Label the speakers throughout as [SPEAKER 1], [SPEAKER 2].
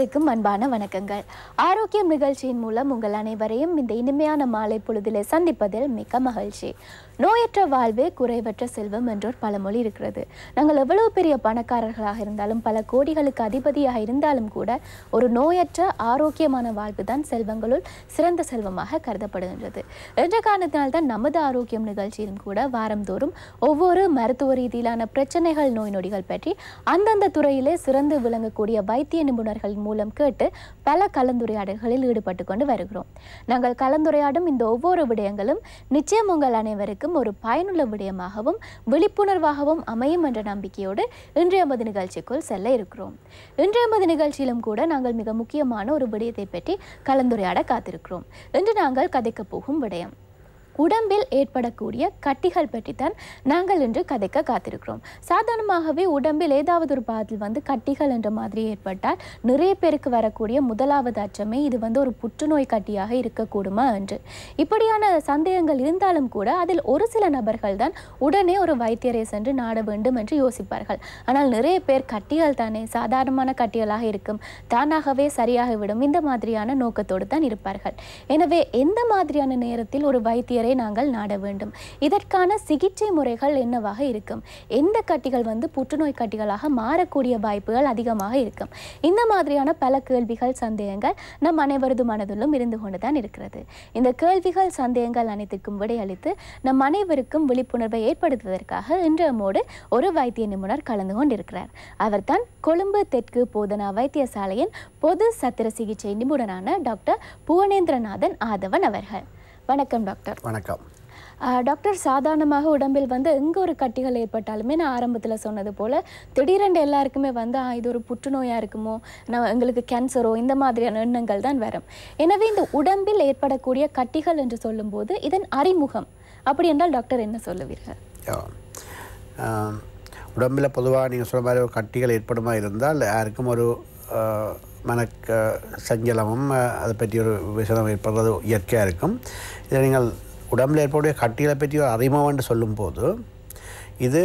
[SPEAKER 1] அனைவருக்கும் அன்பான வணக்கங்கள். ஆரோக்கியம் நிகழ்ச்சியின் மூலம் உங்கள் அனைவரையும் இந்த இனிமையான மாலை பொழுதிலே சந்திப்பதில் மிக்க மகிழ்ச்சி. நோயற்ற வாழ்வே குறைவற்ற செல்வம் என்றொரு பழமொழி இருக்கிறது. நாங்கள் எவ்வளவு பெரிய பணக்காரர்களாக இருந்தாலும் பல கோடிகளுக்கு அதிபதியாக இருந்தாலும் கூட ஒரு நோயற்ற ஆரோக்கியமான வாழ்வு தான் செல்வங்களுள் சிறந்த செல்வமாக கருதப்படுகின்றது. என்ற காரணத்தினால்தான் நமது ஆரோக்கியம் நிகழ்ச்சியிலும் கூட வாரந்தோறும் ஒவ்வொரு மருத்துவ ரீதியிலான பிரச்சனைகள் நோய் நொடிகள் பற்றி அந்தந்த துறையிலே சிறந்து விளங்கக்கூடிய வைத்திய நிபுணர்களின் மூலம் கேட்டு பல கலந்துரையாடல்களில் ஈடுபட்டு கொண்டு வருகிறோம். நாங்கள் கலந்துரையாடும் இந்த ஒவ்வொரு விடயங்களும் நிச்சயம் உங்கள் அனைவருக்கும் ஒரு பயனுள்ள விடயமாகவும் விழிப்புணர்வாகவும் அமையும் என்ற நம்பிக்கையோடு இன்றைய மது நிகழ்ச்சிக்குள் செல்ல இருக்கிறோம். இன்றைய மது நிகழ்ச்சியிலும் கூட நாங்கள் மிக முக்கியமான ஒரு விடயத்தை பற்றி கலந்துரையாட காத்திருக்கிறோம். இன்று நாங்கள் கதைக்க போகும் விடயம் உடம்பில் ஏற்படக்கூடிய கட்டிகள் பற்றித்தான் நாங்கள் இன்று கதைக்க காத்திருக்கிறோம். சாதாரணமாகவே உடம்பில் ஏதாவது ஒரு பாகத்தில் கட்டிகள் என்ற மாதிரி ஏற்பட்டால் நிறைய பேருக்கு வரக்கூடிய முதலாவது அச்சமே இது ஒரு புற்றுநோய் கட்டியாக இருக்கக்கூடுமா என்று. இப்படியான சந்தேகங்கள் இருந்தாலும் கூட அதில் ஒரு சில நபர்கள் தான் உடனே ஒரு வைத்தியரை சென்று நாட வேண்டும் என்று யோசிப்பார்கள். ஆனால் நிறைய பேர் கட்டிகள் தானே, சாதாரணமான கட்டிகளாக இருக்கும், தானாகவே சரியாகிவிடும், இந்த மாதிரியான நோக்கத்தோடு தான் இருப்பார்கள். எனவே எந்த மாதிரியான நேரத்தில் ஒரு வைத்தியரை நாங்கள் நாட வேண்டும், இதற்கான சிகிச்சை முறைகள் என்னவாக இருக்கும், எந்த கட்டிகள் புற்றுநோய் கட்டிகளாக மாறக்கூடிய வாய்ப்புகள் அதிகமாக இருக்கும், இந்த மாதிரியான பல கேள்விகள் சந்தேகங்கள் நம் அனைவரது மனதிலும் இருந்து கொண்டுதான் இருக்கிறது. இந்த கேள்விகள் சந்தேகங்கள் அனைத்திற்கும் விடையளித்து நம் அனைவருக்கும் விழிப்புணர்வை ஏற்படுத்துவதற்காக இன்றமோடு ஒரு வைத்திய நிபுணர் கலந்து கொண்டிருக்கிறார். அவர்தான் கொழும்பு தெற்கு போதனா வைத்தியசாலையின் பொது சத்திர சிகிச்சை நிபுணரான டாக்டர் புவனேந்திரநாதன் ஆதவன் அவர்கள். வணக்கம் டாக்டர்.
[SPEAKER 2] வணக்கம்
[SPEAKER 1] டாக்டர். சாதாரணமாக உடம்பில் எங்கே ஒரு கட்டிகள் ஏற்பட்டாலுமே நான் ஆரம்பத்தில் சொன்னது போல் திடீரென்று எல்லாருக்குமே இது ஒரு புற்றுநோயாக இருக்குமோ, எங்களுக்கு கேன்சரோ, இந்த மாதிரியான எண்ணங்கள் தான் வரும். எனவே இந்த உடம்பில் ஏற்படக்கூடிய கட்டிகள் என்று சொல்லும்போது இதன் அறிமுகம் அப்படி என்றால் டாக்டர் என்ன சொல்லுவீர்கள்?
[SPEAKER 2] உடம்பில் பொதுவாக நீங்கள் சொல்ல மாதிரி ஒரு கட்டிகள் ஏற்படுமா இருந்தால் யாருக்கும் ஒரு சஞ்சலமும் அதை பற்றி ஒரு விஷயம் ஏற்படுறது இயற்கையாக இருக்கும். இதை நீங்கள் உடம்பில் ஏற்படக்கூடிய கட்டிகளை பற்றி ஒரு அறிமுகம் என்று சொல்லும்போது இது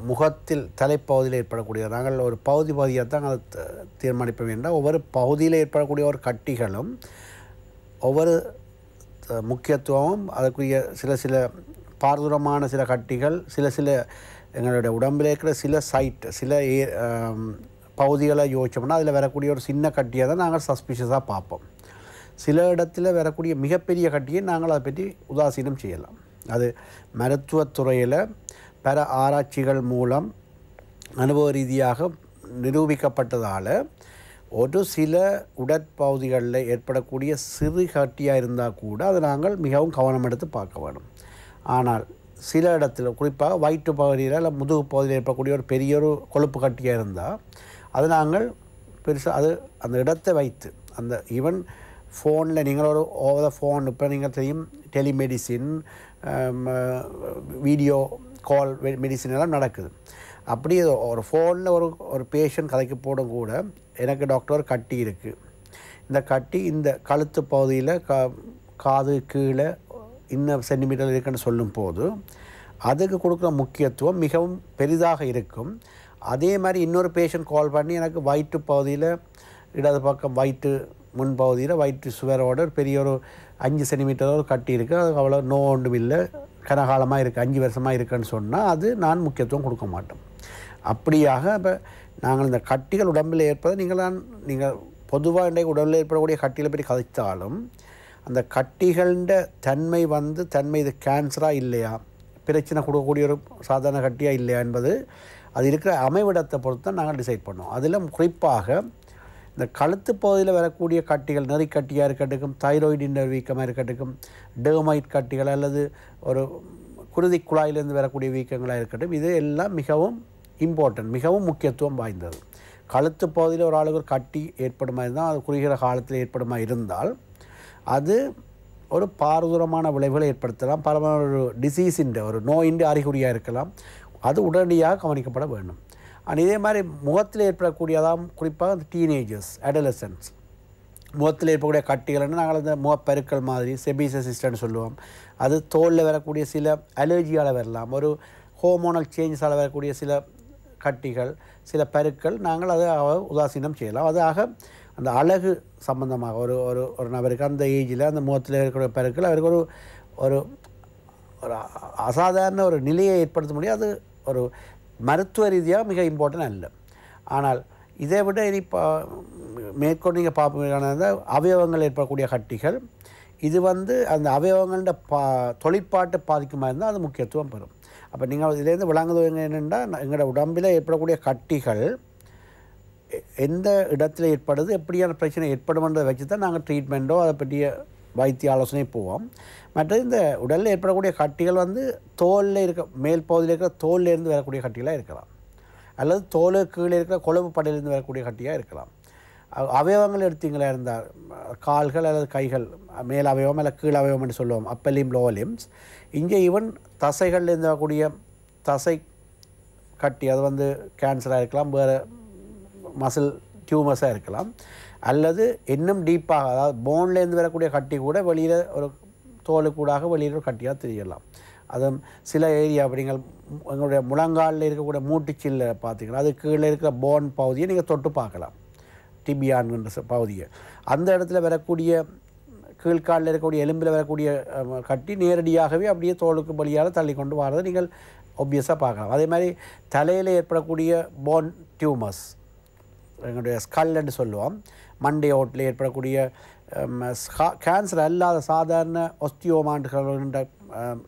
[SPEAKER 2] முகத்தில் தலைப்பகுதியில் ஏற்படக்கூடிய, நாங்கள் ஒரு பகுதியாக தான் அதை தீர்மானிப்போம் என்றால் ஒவ்வொரு பகுதியில் ஏற்படக்கூடிய ஒரு கட்டிகளும் ஒவ்வொரு முக்கியத்துவமும் அதற்குரிய சில பாரதூரமான சில கட்டிகள் சில எங்களுடைய உடம்பில் இருக்கிற சில பகுதிகளை யோசிச்சோம்னா அதில் வரக்கூடிய ஒரு சின்ன கட்டியை தான் நாங்கள் சஸ்பிஷியஸாக பார்ப்போம். சில இடத்துல வரக்கூடிய மிகப்பெரிய கட்டியை நாங்கள் அதை பற்றி உதாசீனம் செய்யலாம். அது மருத்துவத்துறையில் பல ஆராய்ச்சிகள் மூலம் அனுபவ ரீதியாக நிரூபிக்கப்பட்டதால் ஒரு சில உடற்பகுதிகளில் ஏற்படக்கூடிய சிறு கட்டியாக இருந்தால் கூட அதை நாங்கள் மிகவும் கவனம் எடுத்து பார்க்க வேண்டும். ஆனால் சில இடத்துல குறிப்பாக வயிற்று பகுதியில் இல்லை முதுகு பகுதியில் ஏற்படக்கூடிய ஒரு பெரிய ஒரு கொழுப்பு கட்டியாக இருந்தால் அது நாங்கள் பெருசாக அந்த இடத்தை வைத்து அந்த ஈவன் ஃபோனில் நீங்கள் ஒரு ஓவர் த ஃபோன் இப்போ நீங்கள் தெரியும் டெலிமெடிசின், வீடியோ கால் மெடிசின் எல்லாம் நடக்குது. அப்படி ஒரு ஃபோனில் ஒரு பேஷண்ட் கதைக்கு போடும் கூட எனக்கு டாக்டர் கட்டி இருக்குது, இந்த கட்டி இந்த கழுத்து பகுதியில் காது கீழே இன்னும் சென்டிமீட்டர் இருக்குன்னு சொல்லும் போது அதுக்கு கொடுக்குற முக்கியத்துவம் மிகவும் பெரிதாக இருக்கும். அதே மாதிரி இன்னொரு பேஷண்ட் கால் பண்ணி எனக்கு வயிற்று பகுதியில் இடது பக்கம் வயிற்று முன்பகுதியில் வயிற்று சுவரோட பெரிய ஒரு 5 சென்டிமீட்டர் ஒரு கட்டி இருக்குது, அது அவ்வளோ ஒன்றும் இல்லை, கனகாலமாக இருக்குது, 5 வருஷமாக இருக்குன்னு சொன்னால் அது நான் முக்கியத்துவம் கொடுக்க மாட்டோம். அப்படியாக இப்போ நாங்கள் இந்த கட்டிகள் உடம்பில் ஏற்பதை நீங்கள் பொதுவாக இன்றைக்கு உடம்பில் ஏற்படக்கூடிய கட்டிகளை பற்றி கதைத்தாலும் அந்த கட்டிகள தன்மை இது கேன்சராக இல்லையா, பிரச்சனை கொடுக்கக்கூடிய ஒரு சாதாரண கட்டியாக இல்லையா என்பது அது இருக்கிற அமைவிடத்தை பொறுத்து தான் நாங்கள் டிசைட் பண்ணுவோம். அதில் குறிப்பாக இந்த கழுத்து பகுதியில் வரக்கூடிய கட்டிகள் நெறிக்கட்டியாக இருக்கட்டும், தைராய்டின் வீக்கமாக இருக்கட்டும், டெர்மைட் கட்டிகள் அல்லது ஒரு குருதி குழாயிலிருந்து வரக்கூடிய வீக்கங்களாக இருக்கட்டும், இது எல்லாம் மிகவும் இம்பார்ட்டன்ட், மிகவும் முக்கியத்துவம் வாய்ந்தது. கழுத்து பகுதியில் ஒரு ஆளுக்கு ஒரு கட்டி ஏற்படுமா இருந்தால் அது குறுகிற காலத்தில் ஏற்படுமா இருந்தால் அது ஒரு பாரதூரமான விளைவுகளை ஏற்படுத்தலாம், பல ஒரு டிசீஸின் ஒரு நோயின் அறிகுறியாக இருக்கலாம், அது உடனடியாக கவனிக்கப்பட வேண்டும். இதே மாதிரி முகத்தில் ஏற்படக்கூடியதான் குறிப்பாக அந்த டீனேஜர்ஸ், அடலசன்ஸ் முகத்தில் ஏற்படக்கூடிய கட்டிகள்னு நாங்கள் அந்த முகப்பெருக்கள் மாதிரி செபிசசிஸ்டன்னு சொல்லுவோம். அது தோலில் வரக்கூடிய சில அலர்ஜியால் வரலாம், ஒரு ஹோமோனல் சேஞ்சஸால் வரக்கூடிய சில கட்டிகள், சில பருக்கள், நாங்கள் அதை உதாசீனம் செய்யலாம். அதாக அந்த அழகு சம்பந்தமாக ஒரு ஒரு ஒரு நபருக்கு அந்த ஏஜில் அந்த முகத்தில் இருக்கிற பெருக்கள் அவருக்கு ஒரு ஒரு ஒரு அசாதாரண ஒரு நிலையை ஏற்படுத்த முடியாது. ஒரு மருத்துவ ரீதியாக மிக இம்பார்ட்டன்ட் அல்ல. ஆனால் இதை விட இனி மேற்கொண்டு நீங்கள் பார்ப்பீங்கன்னா அவயவங்கள் ஏற்படக்கூடிய கட்டிகள், இது அந்த அவயவங்களோட தொழிற்பாட்டை பாதிக்குமா இருந்தால் அது முக்கியத்துவம் பெறும். அப்போ நீங்கள் இதுலேருந்து விளங்குது என்னென்னா, எங்களோட உடம்பில் ஏற்படக்கூடிய கட்டிகள் எந்த இடத்துல ஏற்படுது, எப்படியான பிரச்சனை ஏற்படும்ன்றதை வச்சு தான் நாங்கள் ட்ரீட்மெண்ட்டோ அதை பற்றிய வைத்திய ஆலோசனை போவோம். மற்றது இந்த உடலில் ஏற்படக்கூடிய கட்டிகள் தோலில் இருக்க மேல் பகுதியில் இருக்கிற தோல்லேருந்து வரக்கூடிய கட்டிகளாக இருக்கலாம், அல்லது தோல் கீழே இருக்கிற கொழுப்பு படையிலேருந்து வரக்கூடிய கட்டியாக இருக்கலாம். அவயவங்கள் எடுத்தீங்களா இருந்தால் கால்கள் அல்லது கைகள், மேல் அவயவம் அல்லது கீழ் அவயவம்னு சொல்லுவோம், அப்பர் லிம் லோவர் லிம்ஸ். இங்கே ஈவன் தசைகள்லேருந்து வரக்கூடிய தசை கட்டி, அது கேன்சராக இருக்கலாம், வேறு மசில் டியூமர்ஸாக இருக்கலாம், அல்லது இன்னும் டீப்பாக அதாவது போன்லேருந்து வரக்கூடிய கட்டி கூட வெளியில் ஒரு தோலுக்கூடாக வெளியில் ஒரு கட்டியாக தெரியலாம். அதுவும் சில ஏரியா அப்படிங்கள் எங்களுடைய முழங்காலில் இருக்கக்கூடிய மூட்டுச்சில்ல பார்த்திங்கன்னா அது கீழே இருக்கிற போன் பகுதியை நீங்கள் தொட்டு பார்க்கலாம், டிபியான்கிற பகுதியை. அந்த இடத்துல வரக்கூடிய கீழ்காலில் இருக்கக்கூடிய எலும்பில் வரக்கூடிய கட்டி நேரடியாகவே அப்படியே தோலுக்கு வழியால் தள்ளி கொண்டு வரதை நீங்கள் ஒப்வியஸாக பார்க்கலாம். அதே மாதிரி தலையில் ஏற்படக்கூடிய போன் டியூமர்ஸ், எங்களுடைய ஸ்கல்ன்னு சொல்லுவோம், மண்டை ஓட்டில் ஏற்படக்கூடிய கேன்சர் அல்லாத சாதாரண ஒஸ்டியோமான்டுகிற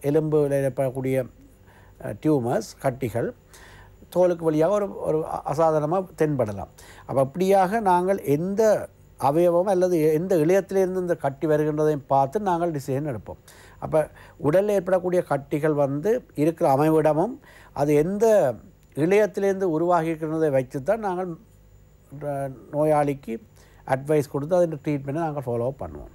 [SPEAKER 2] எலும்பில் ஏற்படக்கூடிய டியூமர்ஸ் கட்டிகள் தோலுக்கு வழியாக ஒரு ஒரு அசாதாரணமாக தென்படலாம். அப்போ அப்படியாக நாங்கள் எந்த அவயவம் அல்லது எந்த இளையத்திலிருந்து இந்த கட்டி வருகின்றதையும் பார்த்து நாங்கள் டிசிஷன் எடுப்போம். அப்போ உடலில் ஏற்படக்கூடிய கட்டிகள் இருக்கிற அமைவிடமும் அது எந்த இளையத்திலேருந்து உருவாகி இருக்கிறதை வைத்து தான் நாங்கள் நோயாளிக்கு அட்வைஸ் கொடுத்து அதன் ட்ரீட்மெண்ட்டை நாங்கள் ஃபாலோ பண்ணுவோம்.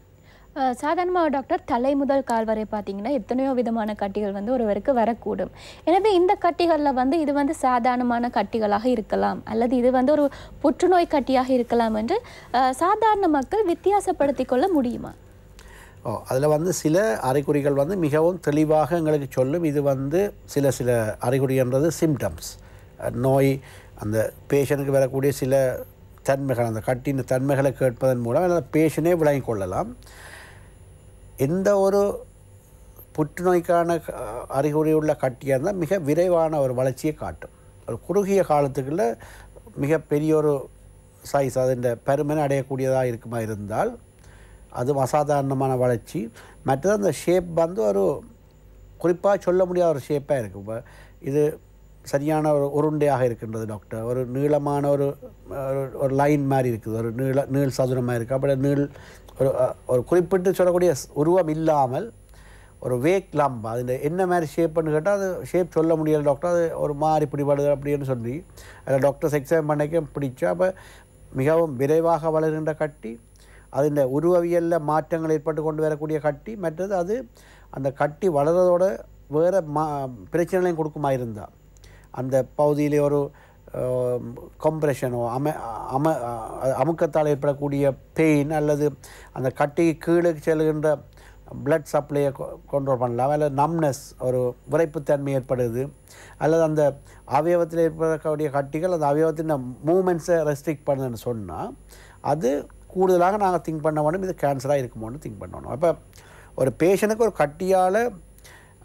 [SPEAKER 1] சாதாரணமாக டாக்டர், தலை முதல் கால் வரை பார்த்தீங்கன்னா எத்தனையோ விதமான கட்டிகள் ஒருவருக்கு வரக்கூடும். எனவே இந்த கட்டிகளில் இது சாதாரணமான கட்டிகளாக இருக்கலாம், அல்லது இது ஒரு புற்றுநோய் கட்டியாக இருக்கலாம் என்று சாதாரண மக்கள் வித்தியாசப்படுத்தி கொள்ள முடியுமா?
[SPEAKER 2] அதில் சில அறிகுறிகள் மிகவும் தெளிவாக எங்களுக்கு சொல்லும். இது சில சில அறிகுறின்றது சிம்டம்ஸ், நோய் அந்த பேஷனுக்கு வரக்கூடிய சில தன்மைகள், அந்த கட்டின் தன்மைகளை கேட்பதன் மூலம் அந்த பேஷனே விளங்கி கொள்ளலாம். எந்த ஒரு புற்றுநோய்க்கான அறிகுறி உள்ள கட்டியாக இருந்தால் மிக விரைவான ஒரு வளர்ச்சியை காட்டும். ஒரு குறுகிய காலத்துக்குள்ள மிக பெரிய ஒரு சைஸ் அதன் பெருமனை அடையக்கூடியதாக இருக்குமா இருந்தால் அது அசாதாரணமான வளர்ச்சி. மற்றது அந்த ஷேப் ஒரு குறிப்பாக சொல்ல முடியாத ஒரு ஷேப்பாக இருக்கும். இப்போ இது சரியான ஒரு உருண்டையாக இருக்கின்றது டாக்டர், ஒரு நீளமான ஒரு ஒரு லைன் மாதிரி இருக்குது, ஒரு நீள் சதுரமாக இருக்குது. அப்படி நீள் ஒரு குறிப்பிட்டு சொல்லக்கூடிய உருவம் இல்லாமல் ஒரு வேக் லம்ப், அதில் என்ன மாதிரி ஷேப்புன்னு கேட்டால் அது ஷேப் சொல்ல முடியலை டாக்டர், அது ஒரு மாதிரி பிடிபடுது அப்படின்னு சொல்லி அதில் டாக்டர்ஸ் எக்ஸாம் பண்ணிக்க பிடிச்சா. அப்போ மிகவும் விரைவாக வளர்கின்ற கட்டி, அதில் உருவவியலில் மாற்றங்கள் ஏற்பட்டு கொண்டு வரக்கூடிய கட்டி, மற்றது அது அந்த கட்டி வளர்கிறதோட வேறு பிரச்சனைகளையும் கொடுக்குமா இருந்தால் அந்த பகுதியிலே ஒரு கம்ப்ரெஷனோ அமுக்கத்தால் ஏற்படக்கூடிய பெயின், அல்லது அந்த கட்டிக்கு கீழே செல்கின்ற பிளட் சப்ளையை கண்ட்ரோல் பண்ணலாம், அல்லது நம்னஸ் ஒரு விரைப்புத்தன்மை ஏற்படுது, அல்லது அந்த அவயவத்தில் ஏற்படக்கூடிய கட்டிகள் அந்த அவயவத்தின் மூமெண்ட்ஸை ரெஸ்ட்ரிக்ட் பண்ணுதுன்னு சொன்னால் அது கூடுதலாக நாங்கள் திங்க் பண்ண வேணும், இது கேன்சராக இருக்குமோன்னு திங்க் பண்ணணும். அப்போ ஒரு பேஷனுக்கு ஒரு கட்டியால்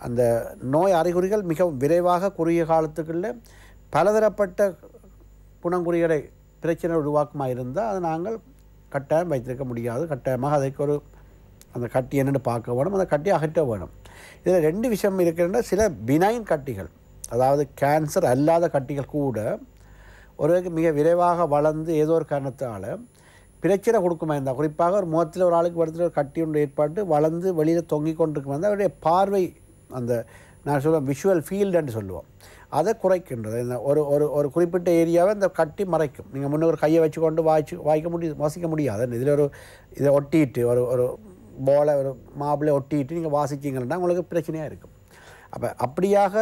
[SPEAKER 2] அந்த நோய் அறிகுறிகள் மிகவும் விரைவாக குறுகிய காலத்துக்குள்ளே பலதரப்பட்ட குணங்குறிகளை பிரச்சனை உருவாக்குமா இருந்தால் அதை நாங்கள் கட்டாயம் வைத்திருக்க முடியாது. கட்டாயமாக அதுக்கு அந்த கட்டி என்னென்னு பார்க்க வேணும், அந்த கட்டியை அகற்ற வேணும். இதில் ரெண்டு விஷயம் இருக்கின்ற சில பினைன் கட்டிகள், அதாவது கேன்சர் அல்லாத கட்டிகள் கூட ஒருவருக்கு மிக விரைவாக வளர்ந்து ஏதோ ஒரு காரணத்தால் பிரச்சனை கொடுக்குமா இருந்தால், குறிப்பாக ஒரு முகத்தில் ஒரு ஆளுக்கு வருத்துல ஒரு கட்டி ஒன்று ஏற்பாட்டு வளர்ந்து வெளியில் தொங்கி கொண்டிருக்குமா இருந்தால் அவருடைய பார்வை, அந்த நான் சொல்லுவேன் விஷுவல் ஃபீல்டுன்னு சொல்லுவோம், அதை குறைக்கின்றது. இந்த ஒரு குறிப்பிட்ட ஏரியாவை இந்த கட்டி மறைக்கும். நீங்கள் முன்னே ஒரு கையை வச்சு கொண்டு வாசிக்க முடியாது. இதில் இதை ஒட்டிட்டு ஒரு போலை ஒரு மாபிளை ஒட்டிட்டு நீங்கள் வாசிச்சிங்கன்னா உங்களுக்கு பிரச்சனையாக இருக்கும். அப்படியாக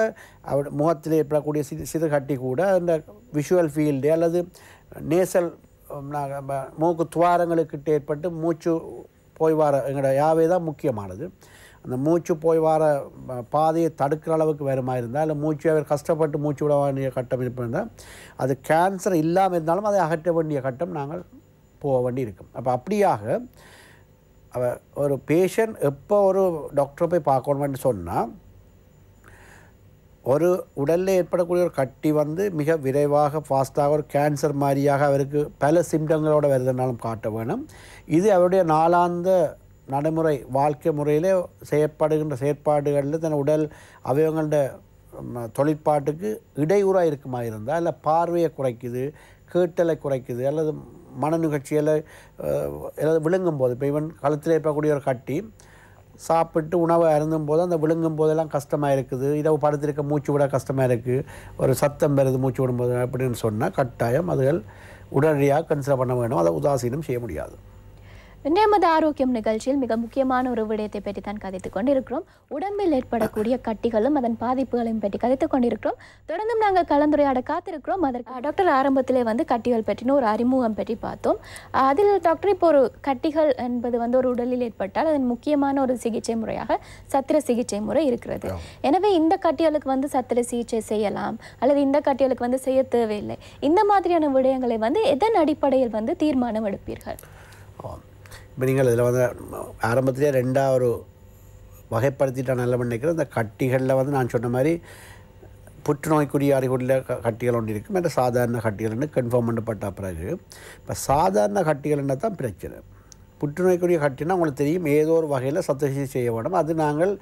[SPEAKER 2] முகத்தில் ஏற்படக்கூடிய சிறு கட்டி கூட அந்த விஷுவல் ஃபீல்டு அல்லது நேசல் மூக்கு துவாரங்களுக்கிட்ட ஏற்பட்டு மூச்சு போய் வர எங்களோட யாவே தான் முக்கியமானது. அந்த மூச்சு போய் வர பாதையை தடுக்கிற அளவுக்கு வருமா இருந்தால், இல்லை மூச்சு அவர் கஷ்டப்பட்டு மூச்சு விட வேண்டிய கட்டம் இருந்தால், அது கேன்சர் இல்லாமல் இருந்தாலும் அதை அகற்ற வேண்டிய கட்டம் நாங்கள் போக வேண்டி இருக்கும். அப்போ அப்படியாக ஒரு பேஷண்ட் எப்போ ஒரு டாக்டரை போய் பார்க்கணும்னு சொன்னால், ஒரு உடலில் ஏற்படக்கூடிய ஒரு கட்டி வந்து மிக விரைவாக ஃபாஸ்ட்டாக ஒரு கேன்சர் மாதிரியாக அவருக்கு பல சிம்டங்களோடு வருதுனாலும் காட்ட வேணும். இது அவருடைய நாளாந்த நடைமுறை வாழ்க்கை முறையில் செய்யப்படுகின்ற செயற்பாடுகளில் தன் உடல் அவயவங்களோட தொழிற்பாட்டுக்கு இடையூறாக இருக்குமா இருந்தால், இல்லை பார்வையை குறைக்குது, கேட்டலை குறைக்குது, அல்லது மன நிகழ்ச்சியில் ஏதாவது விழுங்கும் போது, இப்போ ஈவன் கழுத்தில் ஏற்படக்கூடிய ஒரு கட்டி சாப்பிட்டு உணவை அருந்தும் போது அந்த விழுங்கும் போதெல்லாம் கஷ்டமாக இருக்குது, இரவு படுத்திருக்க மூச்சு விட கஷ்டமாக இருக்குது, ஒரு சத்தம் பெறுது மூச்சு விடும்போது அப்படின்னு சொன்னால் கட்டாயம் அதுகள் உடனடியாக கன்சிடர் பண்ண வேணும். அதை உதாசீனம் செய்ய முடியாது.
[SPEAKER 1] நமது ஆரோக்கியம் நிகழ்ச்சியில் மிக முக்கியமான ஒரு விடயத்தை பற்றி தான் கதைத்துக் கொண்டிருக்கிறோம். உடம்பில் ஏற்படக்கூடிய கட்டிகளும் அதன் பாதிப்புகளையும் பற்றி கதைத்துக் கொண்டிருக்கிறோம். தொடர்ந்தும் நாங்கள் கலந்துரையாட காத்திருக்கிறோம். அதற்கு டாக்டர் ஆரம்பத்திலே வந்து கட்டிகள் பற்றின ஒரு அறிமுகம் பற்றி பார்த்தோம். அதில் டாக்டர் இப்போ ஒரு கட்டிகள் என்பது வந்து ஒரு உடலில் ஏற்பட்டால் அதன் முக்கியமான ஒரு சிகிச்சை முறையாக சத்திர சிகிச்சை முறை இருக்கிறது. எனவே இந்த கட்டிகளுக்கு வந்து சத்திர சிகிச்சை செய்யலாம் அல்லது இந்த கட்டிகளுக்கு வந்து செய்ய தேவையில்லை, இந்த மாதிரியான விடயங்களை வந்து எதன் அடிப்படையில் வந்து தீர்மானம் எடுப்பீர்கள்?
[SPEAKER 2] இப்போ நீங்கள் இதில் வந்து ஆரம்பத்திலே ரெண்டாக ஒரு வகைப்படுத்திட்டா நல்ல நினைக்கிறேன். இந்த கட்டிகளில் வந்து நான் சொன்ன மாதிரி புற்றுநோய்க்குரிய அறிகுறியில் கட்டிகள் ஒன்று இருக்குது, மற்ற சாதாரண கட்டிகள்னு கன்ஃபார்ம் பண்ணப்பட்ட பிறகு இப்போ சாதாரண கட்டிகள்னா தான் பிரச்சனை. புற்றுநோய்க்குரிய கட்டினா உங்களுக்கு தெரியும், ஏதோ ஒரு வகையில் சத்திரசிகிச்சை செய்ய வேணும். அது நாங்கள்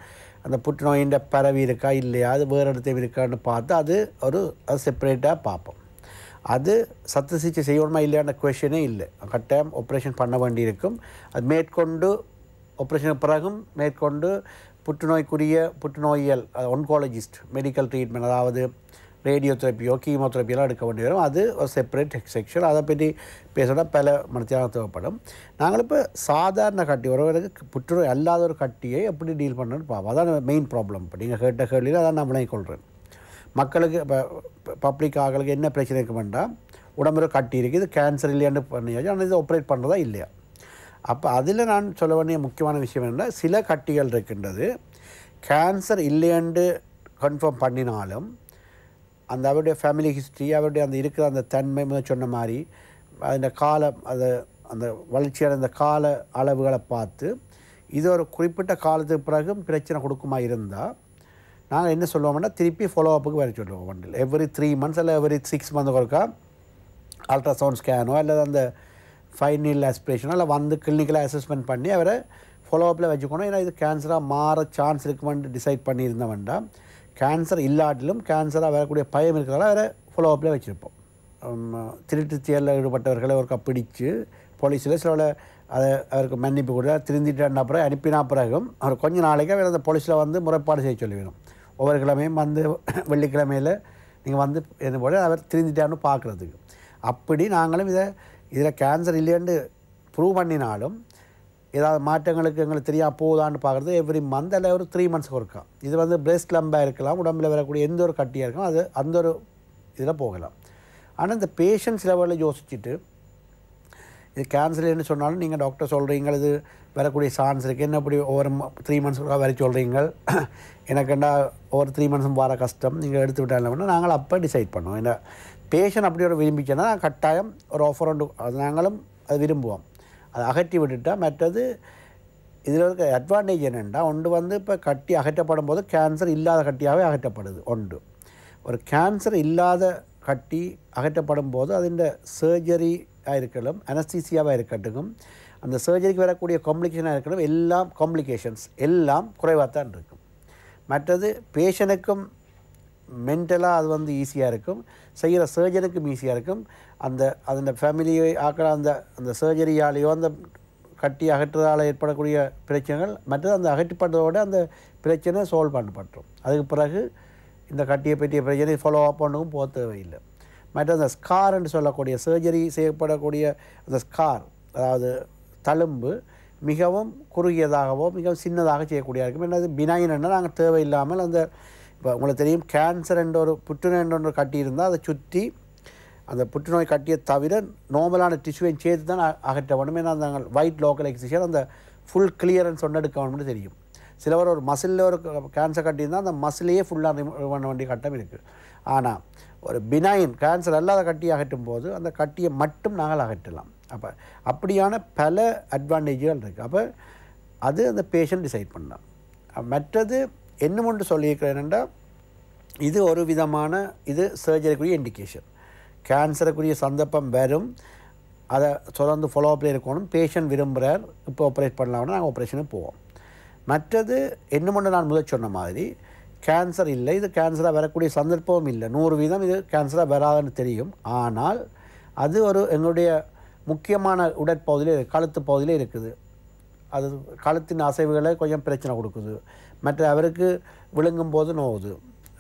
[SPEAKER 2] அந்த புற்றுநோயின் பரவி இருக்கா இல்லையா, அது வேறு இடத்துல இருக்கான்னு பார்த்து அது செப்பரேட்டாக பார்ப்போம். அது சத்திரசிகிச்சை செய்யணுமா இல்லையான கொஷனே இல்லை. கட்டாயம் ஆப்ரேஷன் பண்ண வேண்டியிருக்கும். அது மேற்கொண்டு ஆப்ரேஷனுக்கு பிறகும் மேற்கொண்டு புற்றுநோயியல் ஒன்காலஜிஸ்ட் மெடிக்கல் ட்ரீட்மெண்ட், அதாவது ரேடியோதெரப்பியோ கீமோதெரப்பியெல்லாம் எடுக்க வேண்டி வரும். அது ஒரு செப்பரேட் செக்ஷன். அதை பற்றி பேசினா பல மருத்துவம் தேவைப்படும். நாங்கள் இப்போ சாதாரண கட்டி ஒருவருக்கு புற்றுநோய் அல்லாத ஒரு கட்டியை எப்படி டீல் பண்ணணும்னு பார்ப்போம். அதான் மெயின் ப்ராப்ளம். இப்போ நீங்கள் கேட்ட கேள்வியில் அதான் நான் விளங்கிக்கொள்கிறேன். மக்களுக்கு இப்போ பப்ளிக் ஆகளுக்கு என்ன பிரச்சனை இருக்க வேண்டாம், உடம்புல கட்டி இருக்குது, இது கேன்சர் இல்லையான்னு பண்ணியாச்சு, ஆனால் இது ஆப்ரேட் பண்ணுறதா இல்லையா. அப்போ அதில் நான் சொல்ல வேண்டிய முக்கியமான விஷயம் என்னென்னா, சில கட்டிகள் இருக்கின்றது கேன்சர் இல்லையாண்டு கன்ஃபார்ம் பண்ணினாலும் அந்த அவருடைய ஃபேமிலி ஹிஸ்ட்ரி, அவருடைய அந்த இருக்கிற அந்த தன்மை முதல் சொன்ன மாதிரி அந்த காலம், அந்த வளர்ச்சியான கால அளவுகளை பார்த்து இது ஒரு குறிப்பிட்ட காலத்துக்கு பிறகு பிரச்சனை கொடுக்குமா இருந்தால் நாங்கள் என்ன சொல்லுவோம்னா திருப்பி ஃபாலோ அப்புக்கு வர சொல்லுவோம். வண்டில் எவ்ரி 3 months இல்லை எவ்ரி 6 months ஒருக்கா அல்ட்ராசவுண்ட் ஸ்கேனோ அல்லது அந்த ஃபைன் நீல் ஆஸ்பிரேஷனோ இல்லை வந்து கிளினிக்கலாக அசஸ்மெண்ட் பண்ணி அவரை ஃபாலோ அப்பில் வச்சுக்கணும். ஏன்னா இது கேன்சராக மாற சான்ஸ் இருக்குமென்னு டிசைட் பண்ணியிருந்த வேண்டாம். கேன்சர் இல்லாட்டிலும் கேன்சராக வரக்கூடிய பயம் இருக்கிறதால அவரை ஃபாலோ அப்பில் வச்சுருப்போம். திருட்டு செயலில் ஈடுபட்டவர்களை ஒருக்கா பிடிச்சு போலீஸில் சில அதை அவருக்கு மன்னிப்பு கூட திருந்திட்டான பிறகு அனுப்பினா பிறகும் அவர் கொஞ்சம் நாளைக்கு அவர் அந்த போலீஸில் வந்து முறைப்பாடு செய்ய சொல்லி வேணும். ஒவ்வொரு கிழமையும் வந்து வெள்ளிக்கிழமையில் நீங்கள் வந்து என்ன போல அவர் திருந்திட்டான்னு பார்க்குறதுக்கு. அப்படி நாங்களும் இதில் கேன்சர் இல்லைன்னு ப்ரூவ் பண்ணினாலும் ஏதாவது மாற்றங்களுக்கு எங்களுக்கு தெரியாமல் போகுதான்னு பார்க்குறது எவ்ரி மந்த் அல்ல ஒரு 3 months ஒருக்கா. இது வந்து பிரெஸ்ட் லம்பாக இருக்கலாம், உடம்பில் வரக்கூடிய எந்த ஒரு கட்டியாக இருக்கும், அது அந்த ஒரு இதில் போகலாம். ஆனால் இந்த பேஷண்ட்ஸ் லெவலில் யோசிச்சுட்டு இது கேன்சர்னு சொன்னாலும் நீங்கள் டாக்டர் சொல்கிறீங்க இது வரக்கூடிய சான்ஸ் இருக்குது, என்ன இப்படி ஒவ்வொரு 3 months வர சொல்கிறீங்க, எனக்குண்டா ஒவ்வொரு 3 months வர கஷ்டம், நீங்கள் எடுத்து விட்டாங்கன்னா நாங்கள் அப்போ டிசைட் பண்ணுவோம். ஏன்னா பேஷண்ட் அப்படி ஒரு விரும்பிச்சேன்னா கட்டாயம் ஒரு ஆஃபர் உண்டு, அது நாங்களும் அது விரும்புவோம். அதை அகற்றி விட்டுட்டால் மற்றது இதில் இருக்க அட்வான்டேஜ் என்னென்னா, ஒன்று வந்து இப்போ கட்டி அகற்றப்படும் போது கேன்சர் இல்லாத கட்டியாகவே அகற்றப்படுது. ஒன்று ஒரு கேன்சர் இல்லாத கட்டி அகற்றப்படும் போது அதில் சர்ஜரியாக இருக்கட்டும், அனஸ்தீசியாவாக இருக்கட்டும், அந்த சர்ஜரிக்கு வரக்கூடிய காம்ப்ளிகேஷனாக இருக்கட்டும், எல்லாம் காம்ப்ளிகேஷன்ஸ் எல்லாம் குறைவாக தான் இருக்கும். மற்றது பேஷண்ட்டுக்கும் மென்டலாக அது வந்து ஈஸியாக இருக்கும், செய்கிற சர்ஜனுக்கும் ஈஸியாக இருக்கும். அந்த ஃபேமிலியை ஆக்கிற அந்த சர்ஜரியாலேயோ அந்த கட்டி அகற்றுறதால் ஏற்படக்கூடிய பிரச்சனைகள் மற்றது அந்த அகற்றப்பட்டதோடு அந்த பிரச்சனை சால்வ் பண்ணப்பட்டுரும். அதுக்கு பிறகு இந்த கட்டியை பற்றிய பிரச்சனை ஃபாலோ அப் பண்ணவும் போக தேவையில்லை. மற்ற அந்த ஸ்கார்ன்னு சொல்லக்கூடிய சர்ஜரி செய்யப்படக்கூடிய அந்த ஸ்கார், அதாவது தழும்பு மிகவும் குறுகியதாகவோ மிகவும் சின்னதாக செய்யக்கூடிய இருக்கும். என்னது பினைன்னா நாங்கள் தேவையில்லாமல் அந்த இப்போ உங்களுக்கு தெரியும் கேன்சர் என்ற ஒரு புற்றுநோய் என்ற ஒரு கட்டி இருந்தால் அதை சுற்றி அந்த புற்றுநோய் கட்டியை தவிர நார்மலான டிஷ்யூவையும் சேர்த்து தான் அகற்ற வேண்டும். ஏன்னா நாங்கள் ஒயிட் லோக்கல் எக்ஸிஷன் அந்த ஃபுல் கிளியரன்ஸ் ஒன்று எடுக்க வேணும்னு தெரியும். சிலவர் ஒரு மசிலில் ஒரு கேன்சர் கட்டி இருந்தால் அந்த மசிலையே ஃபுல்லாக ரிமூவ் பண்ண வேண்டிய கட்டம் இருக்குது. ஆனால் ஒரு பினைன் கேன்சர் அல்லாத கட்டியை அகற்றும் போது அந்த கட்டியை மட்டும் நாங்கள் அகற்றலாம். அப்போ அப்படியான பல அட்வான்டேஜுகள் இருக்குது. அப்போ அது அந்த பேஷண்ட் டிசைட் பண்ணலாம். மற்றது என்ன ஒன்று சொல்லியிருக்கிறேன்டா, இது ஒரு விதமான இது சர்ஜரிக்குரிய இண்டிகேஷன். கேன்சருக்குரிய சந்தர்ப்பம் வரும், அதை தொடர்ந்து ஃபாலோ அப்பில் இருக்கணும். பேஷண்ட் விரும்புகிறார், இப்போ ஆப்ரேட் பண்ணலாம்னா நாங்கள் ஆப்ரேஷனுக்கு போவோம். மற்றது என்ன ஒன்று நான் முதல் சொன்ன மாதிரி கேன்சர் இல்லை, இது கேன்சராக வரக்கூடிய சந்தர்ப்பமும் இல்லை. 100% இது கேன்சராக வராதுன்னு தெரியும். ஆனால் அது ஒரு எங்களுடைய முக்கியமான உடற்பகுதியில் கழுத்து பகுதியில் இருக்குது. அது கழுத்தின் அசைவுகளை கொஞ்சம் பிரச்சனை கொடுக்குது. மற்ற அவருக்கு விழுங்கும் போது நோவுது,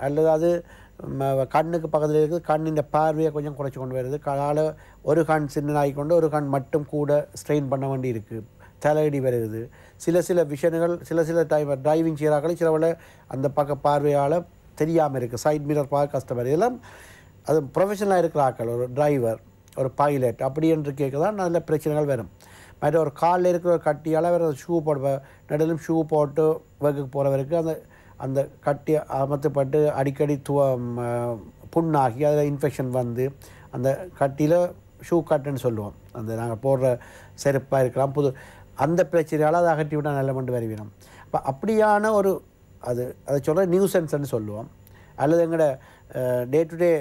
[SPEAKER 2] அல்லது அது கண்ணுக்கு பக்கத்தில் இருக்குது, கண்ணின் பார்வையை கொஞ்சம் குறைச்சி கொண்டு வருது. கால ஒரு கண் சின்னனாகி கொண்டு ஒரு கண் மட்டும் கூட ஸ்ட்ரெயின் பண்ண வேண்டி இருக்குது. தலையடி வருது. சில விஷயங்கள் சில டிரைவிங் செய்கிறாக்களை சிலவளை அந்த பக்க பார்வையால் தெரியாமல் இருக்குது. சைட் மிரர் பார்க்க கஷ்டப்படுது. இதெல்லாம் அது ப்ரொஃபஷனலாக இருக்கிற ஆக்கள், ஒரு டிரைவர், ஒரு பைலட் அப்படி என்று கேட்க தான் நல்ல பிரச்சனைகள் வரும். மற்ற ஒரு காலில் இருக்கிற ஒரு கட்டியால் வேறு ஷூ போடுவேன், நடுவிலும் ஷூ போட்டு ஒர்க்குக்கு போகிறவருக்கு அந்த கட்டி அமர்த்தப்பட்டு அடிக்கடி புண்ணாகி அதில் இன்ஃபெக்ஷன் வந்து அந்த கட்டியில் ஷூ கட்டுன்னு சொல்லுவோம். அந்த நாங்கள் போடுற செருப்பாக இருக்கலாம் புது அந்த பிரச்சனையால் அதை அகற்றி விட்டால் நல்ல மண்டு வருவினோம். அப்போ அப்படியான ஒரு அதை சொல்கிற நியூசன்ஸ்ன்னு சொல்லுவோம். அல்லது எங்களோட டே டு டே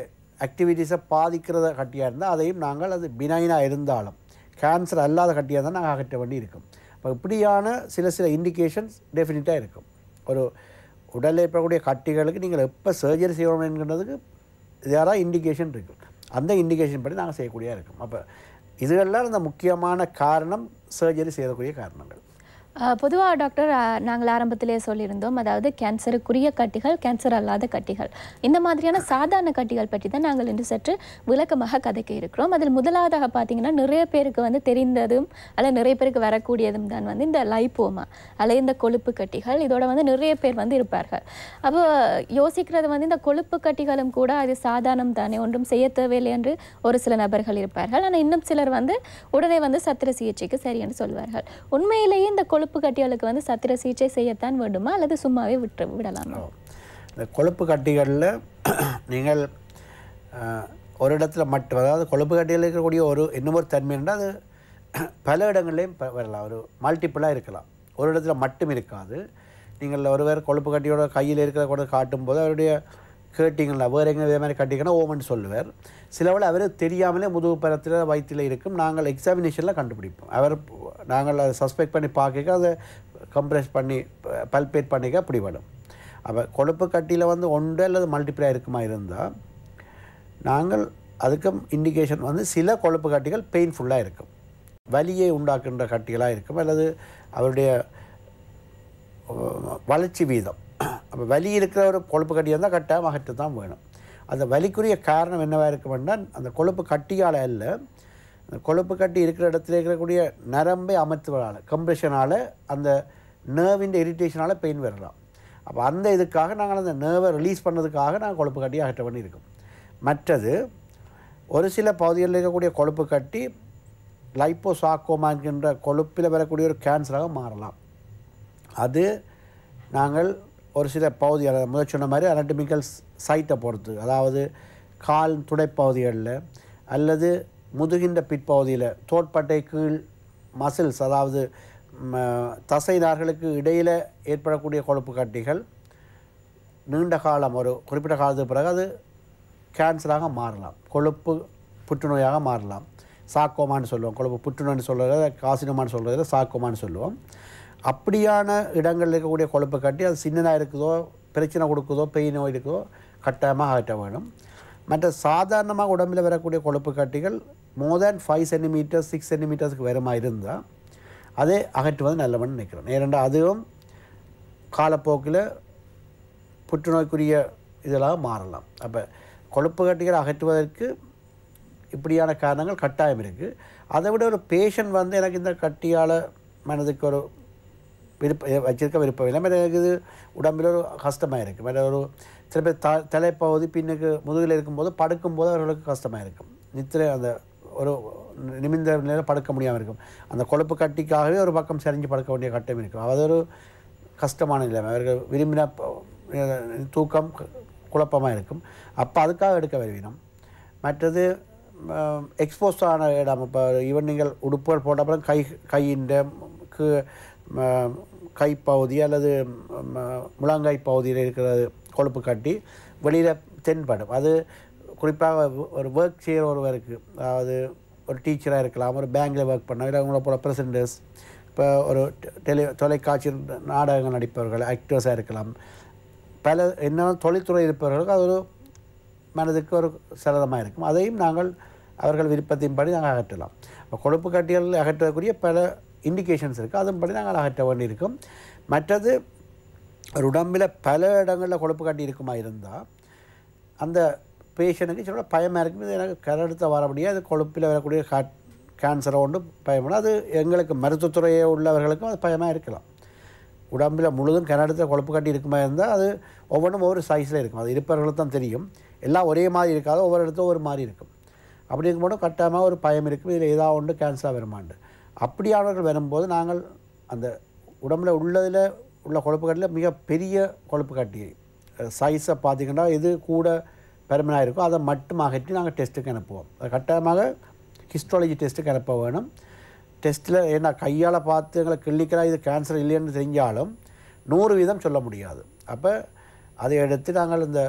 [SPEAKER 2] ஆக்டிவிட்டீஸை பாதிக்கிறத கட்டியாக இருந்தால் அதையும் நாங்கள் அது பினைனாக இருந்தாலும் கேன்சர் அல்லாத கட்டியாக இருந்தால் நாங்கள் அகற்ற வேண்டி இருக்கும். அப்போ இப்படியான சில இண்டிகேஷன்ஸ் டெஃபினட்டாக இருக்கும். ஒரு உடலில் ஏற்படக்கூடிய கட்டிகளுக்கு நீங்கள் எப்போ சர்ஜரி செய்யணும் என்கிறதுக்கு யாராவது இண்டிகேஷன் இருக்குது. அந்த இண்டிகேஷன் படி நாங்கள் செய்யக்கூடியதாக இருக்கும். அப்போ இதுகள்லாம் இந்த முக்கியமான காரணம் சர்ஜரி செய்யக்கூடிய காரணங்கள்.
[SPEAKER 1] பொதுவாக டாக்டர் நாங்கள் ஆரம்பத்திலே சொல்லியிருந்தோம், அதாவது கேன்சருக்குரிய கட்டிகள், கேன்சர் அல்லாத கட்டிகள், இந்த மாதிரியான சாதாரண கட்டிகள் பற்றி தான் நாங்கள் இன்று சற்று விளக்கமாக கதைக்க இருக்கிறோம். அதில் முதலாவதாக பார்த்தீங்கன்னா நிறைய பேருக்கு வந்து தெரிந்ததும் அல்ல நிறைய பேருக்கு வரக்கூடியதும் தான் வந்து இந்த லைப்போமா அல்ல இந்த கொழுப்பு கட்டிகள். இதோட வந்து நிறைய பேர் வந்து இருப்பார்கள். அப்போ யோசிக்கிறது வந்து இந்த கொழுப்பு கட்டிகளும் கூட அது சாதாரணம் தானே, ஒன்றும் செய்ய தேவையில்லை என்று ஒரு சில நபர்கள் இருப்பார்கள். ஆனால் இன்னும் சிலர் வந்து உடனே வந்து சத்திர சிகிச்சைக்கு சரி என்று சொல்வார்கள். உண்மையிலேயே இந்த கொழுப்பு கட்டிகளுக்கு வந்து சத்திர சிகிச்சை செய்யத்தான் வேண்டுமா அல்லது சும்மாவே விடலாமா?
[SPEAKER 2] இந்த கொழுப்பு கட்டிகளில் நீங்கள் ஒரு இடத்துல மட்டும், அதாவது கொழுப்பு கட்டிகள் இருக்கக்கூடிய ஒரு இன்னொரு தன்மை என்றால் அது பல இடங்கள்லேயும் வரலாம், ஒரு மல்டிப்புளாக இருக்கலாம். ஒரு இடத்துல மட்டும் இருக்காது. நீங்கள் ஒருவர் கொழுப்பு கட்டியோட கையில் இருக்கிற கூட காட்டும்போது அவருடைய கேட்டிங்களா வேறு எங்கே இதே மாதிரி கட்டிங்கன்னா ஓமன் சொல்லுவார். சிலவளை அவர் தெரியாமலே முதுகு பரத்தில் வயிற்றில் இருக்கும். நாங்கள் எக்ஸாமினேஷனில் கண்டுபிடிப்போம். நாங்கள் அதை சஸ்பெக்ட் பண்ணி பார்க்க அதை கம்ப்ரெஸ் பண்ணி பல்பேட் பண்ணிக்க அப்படி வரும். அப்போ கொழுப்பு கட்டியில் வந்து ஒன்று அல்லது மல்டிப்ளாக இருக்குமா இருந்தால் நாங்கள் அதுக்கும் இண்டிகேஷன் வந்து சில கொழுப்பு கட்டிகள் பெயின்ஃபுல்லாக இருக்கும், வலியை உண்டாக்குகின்ற கட்டிகளாக இருக்கும், அல்லது அவருடைய வளர்ச்சி வீதம். அப்போ வலி இருக்கிற ஒரு கொழுப்பு கட்டியாக இருந்தால் கட்டாயம் அகற்ற தான் வேணும். அந்த வலிக்குரிய காரணம் என்னவாக இருக்குமென்னா அந்த கொழுப்பு கட்டியால் அல்ல, அந்த கொழுப்பு கட்டி இருக்கிற இடத்துல இருக்கக்கூடிய நரம்பை அமர்த்துவதால் கம்ப்ரெஷனால் அந்த நர்வின் இரிட்டேஷனால் பெயின் வரலாம். அப்போ அந்த இதுக்காக நாங்கள் அந்த நர்வை ரிலீஸ் பண்ணதுக்காக நாங்கள் கொழுப்பு கட்டியை அகற்ற பண்ணியிருக்கோம். மற்றது ஒரு சில பகுதிகளில் இருக்கக்கூடிய கொழுப்பு கட்டி லைப்போசார்கோமா என்கின்ற கொழுப்பில் வரக்கூடிய ஒரு கேன்சராக மாறலாம். அது நாங்கள் ஒரு சில பகுதிகள் முதல் சொன்ன மாதிரி அனட்டமிக்கல் சைட்டை பொறுத்து, அதாவது கால் துடைப்பகுதிகளில் அல்லது முதுகின்ற பிற்பகுதியில் தோட்பட்டை கீழ் மசில்ஸ், அதாவது தசை நார்களுக்கு இடையில் ஏற்படக்கூடிய கொழுப்பு கட்டிகள் நீண்ட காலம் ஒரு குறிப்பிட்ட காலத்துக்கு பிறகு அது கேன்சராக மாறலாம், கொழுப்பு புற்றுநோயாக மாறலாம். சாக்கோமான்னு சொல்லுவோம், கொழுப்பு புற்றுநோய்னு சொல்கிறது, காசினோமான்னு சொல்கிறதுல சாக்கோமான்னு சொல்லுவோம். அப்படியான இடங்களில் இருக்கக்கூடிய கொழுப்பு கட்டி அது சின்னதாக இருக்குதோ, பிரச்சனை கொடுக்குதோ, பெயினோ இருக்குதோ கட்டாயமாக அகற்ற வேணும். மற்ற சாதாரணமாக உடம்பில் வரக்கூடிய கொழுப்பு கட்டிகள் மோர் தேன் 5 சென்டிமீட்டர்ஸ் 6 சென்டிமீட்டர்ஸுக்கு வருமா இருந்தால் அதே அகற்றுவது நல்லவன்னு நினைக்கிறேன். ஏனென்றால் அதுவும் காலப்போக்கில் புற்றுநோய்க்குரிய இதெல்லாம் மாறலாம். அப்போ கொழுப்பு கட்டிகள் அகற்றுவதற்கு இப்படியான காரணங்கள் கட்டாயம் இருக்குது. அதை விட ஒரு பேஷண்ட் வந்து எனக்கு இந்த கட்டியால் மனதுக்கு ஒரு வச்சிருக்க விருப்பம் இல்லை, எனக்கு இது உடம்பில் ஒரு கஷ்டமாக இருக்குது. வேறு ஒரு சில பேர் தலைப்பகுதி பின்னுக்கு முதுகில் இருக்கும்போது படுக்கும்போது அவர்களுக்கு கஷ்டமாக இருக்கும், நித்திரை அந்த ஒரு நிமிந்த நிலையில் படுக்க முடியாமல் இருக்கும். அந்த கொழுப்பு கட்டிக்காகவே ஒரு பக்கம் சரிஞ்சு படுக்க வேண்டிய கட்டம் இருக்கும். அது ஒரு கஷ்டமான நிலைமை, அவர்கள் விரும்பின தூக்கம் குழப்பமாக இருக்கும். அப்போ அதுக்காக எடுக்க வருவினம். மற்றது எக்ஸ்போஸ் ஆன இடம். இப்போ ஈவன் நீங்கள் உடுப்புகள் போட்ட அப்புறம் கையின் கைப்பகுதி அல்லது முழங்காய் பகுதியில் இருக்கிற கொழுப்பு கட்டி வெளியில் தென்படும். அது குறிப்பாக ஒரு ஒர்க் செய்கிற ஒருவருக்கு, அதாவது ஒரு டீச்சராக இருக்கலாம், ஒரு பேங்கில் ஒர்க் பண்ண, இல்லை உங்களை போல ப்ரெசென்டர்ஸ், இப்போ ஒரு தொலைக்காட்சி நாடகங்கள் நடிப்பவர்கள், ஆக்டர்ஸாக இருக்கலாம், பல என்ன தொழில்துறை இருப்பவர்களுக்கு அது ஒரு மனதுக்கு ஒரு சிரமமாக இருக்கும். அதையும் நாங்கள் அவர்கள் விருப்பத்தின்படி நாங்கள் அகற்றலாம். இப்போ கொழுப்பு கட்டிகள் அகற்றக்கூடிய பல இண்டிகேஷன்ஸ் இருக்குது, அதன்படி நாங்கள் அகற்ற வேண்டியிருக்கும். மற்றது ஒரு உடம்பில் பல இடங்களில் கொழுப்பு கட்டி இருக்குமா இருந்தால் அந்த பேஷண்ட்டுக்கு சில பயமாக இருக்கும். இது எனக்கு கரெடுத்த வரபடியாக அது கொழுப்பில் வரக்கூடிய கேன்சரை ஒன்று பயப்படும். அது எங்களுக்கு மருத்துவத்துறையே உள்ளவர்களுக்கும் அது பயமாக இருக்கலாம். உடம்பில் முழுதும் கனடத்தில் கொழுப்பு கட்டி இருக்குமா இருந்தால் அது ஒவ்வொன்றும் ஒவ்வொரு சைஸில் இருக்கும். அது இருப்பவர்களுக்கு தான் தெரியும். எல்லாம் ஒரே மாதிரி இருக்காது, ஒவ்வொரு இடத்துல ஒரு மாதிரி இருக்கும். அப்படி இருக்கும்போது கட்டாயமாக ஒரு பயம் இருக்கும், இதில் ஏதாவது ஒன்று கேன்சராக வருமாண்டு. அப்படியானவர்கள் வரும்போது நாங்கள் அந்த உடம்புல உள்ளதில் உள்ள கொழுப்பு கட்டியில் மிக பெரிய கொழுப்பு கட்டி சைஸை பார்த்திங்கன்னா இது கூட பெருமனாக இருக்கும், அதை மட்டும் அகற்றி நாங்கள் டெஸ்ட்டுக்கு அனுப்புவோம். அது கட்டாயமாக ஹிஸ்டாலஜி டெஸ்ட்டுக்கு அனுப்ப வேணும். டெஸ்ட்டில் ஏன்னா கையால் பார்த்து எங்களை கிள்ளிக்கலாம் இது கேன்சர் இல்லைன்னு தெரிஞ்சாலும் 100% சொல்ல முடியாது. அப்போ அதை எடுத்து நாங்கள் இந்த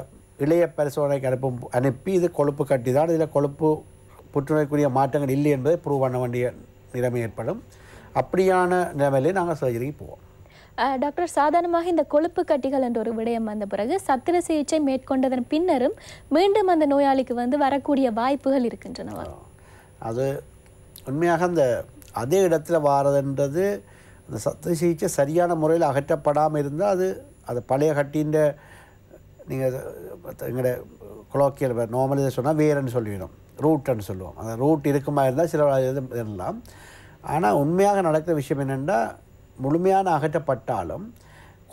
[SPEAKER 2] இளைய பரிசோதனைக்கு அனுப்பி இது கொழுப்பு கட்டி தான், இதில் கொழுப்பு புற்றுநோய்க்குரிய மாற்றங்கள் இல்லை என்பதை ப்ரூவ் பண்ண வேண்டிய நிலைமை ஏற்படும். அப்படியான நிலைமையிலே நாங்கள் சர்ஜரிக்கு போவோம்.
[SPEAKER 1] டாக்டர், சாதாரணமாக இந்த கொழுப்பு கட்டிகள் என்ற ஒரு விடயம் வந்த பிறகு சத்திர சிகிச்சை மேற்கொண்டதன் பின்னரும் மீண்டும் அந்த நோயாளிக்கு வரக்கூடிய வாய்ப்புகள் இருக்கின்றன.
[SPEAKER 2] அது உண்மையாக அந்த அதே இடத்துல வாரதுன்றது அந்த சத்திர சிகிச்சை சரியான முறையில் அகற்றப்படாமல் இருந்தால் அது பழைய கட்டின்ற நீங்கள் எங்களோட குலோக்கியல் நார்மலாக சொன்னால் வேறுன்னு சொல்லிவிடும், ரூட்டுன்னு சொல்லுவோம். அந்த ரூட் இருக்குமா இருந்தால் சில இதெல்லாம். ஆனால் உண்மையாக நடக்கிற விஷயம் என்னென்னா முழுமையான அகற்றப்பட்டாலும்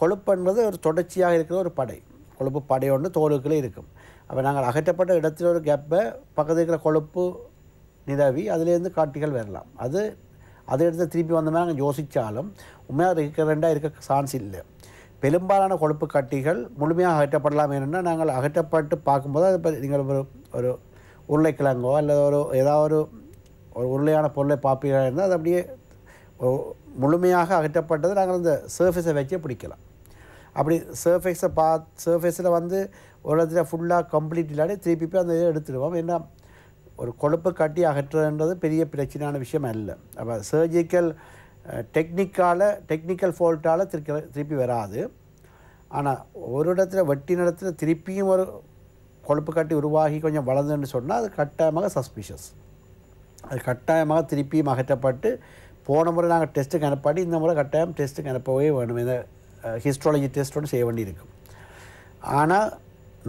[SPEAKER 2] கொழுப்பு என்பது ஒரு தொடர்ச்சியாக இருக்கிற ஒரு படை, கொழுப்பு படை ஒன்று தோலுக்குள்ளே இருக்கும். அப்போ நாங்கள் அகற்றப்பட்ட இடத்துல ஒரு கேப்பை பக்கத்தில் இருக்கிற கொழுப்பு நிரவி அதுலேருந்து காட்டிகள் வரலாம். அதை எடுத்து திருப்பி வந்த மாதிரி நாங்கள் யோசித்தாலும் உண்மையாக ரெண்டாக இருக்க சான்ஸ் இல்லை. பெரும்பாலான கொழுப்பு கட்டிகள் முழுமையாக அகற்றப்படலாம். என்னென்னா நாங்கள் அகற்றப்பட்டு பார்க்கும்போது அது நீங்கள் ஒரு உருளைக்கிழங்கோ அல்லது ஏதாவது ஒரு உருளையான பொருளை பார்ப்பீர்களாக இருந்தால் அது அப்படியே முழுமையாக அகற்றப்பட்டது நாங்கள் அந்த சர்ஃபேஸை வச்சே பிடிக்கலாம். அப்படி சர்ஃபேஸில் ஒரு இடத்துல ஃபுல்லாக கம்ப்ளீட் இல்லாட்டி திருப்பி போய் அந்த இதை எடுத்துடுவோம். ஏன்னா ஒரு கொழுப்பு கட்டி அகற்றுன்றது பெரிய பிரச்சனையான விஷயம் அல்ல. அப்போ சர்ஜிக்கல் டெக்னிக்கல் ஃபால்ட்டால் திருப்பி வராது. ஆனால் ஒரு இடத்துல வெட்டின இடத்துல திருப்பியும் ஒரு கொழுப்பு கட்டி உருவாகி கொஞ்சம் வளர்ந்துன்னு சொன்னால் அது கட்டாயமாக சஸ்பிஷியஸ். அது கட்டாயமாக திருப்பியும் அகற்றப்பட்டு போன முறை நாங்கள் டெஸ்ட்டுக்கு அனுப்பாடி இந்த முறை கட்டாயம் டெஸ்ட்டுக்கு அனுப்பவே வேணும். இந்த ஹிஸ்டாலஜி டெஸ்ட் ஒன்று செய்ய வேண்டியிருக்கும். ஆனால்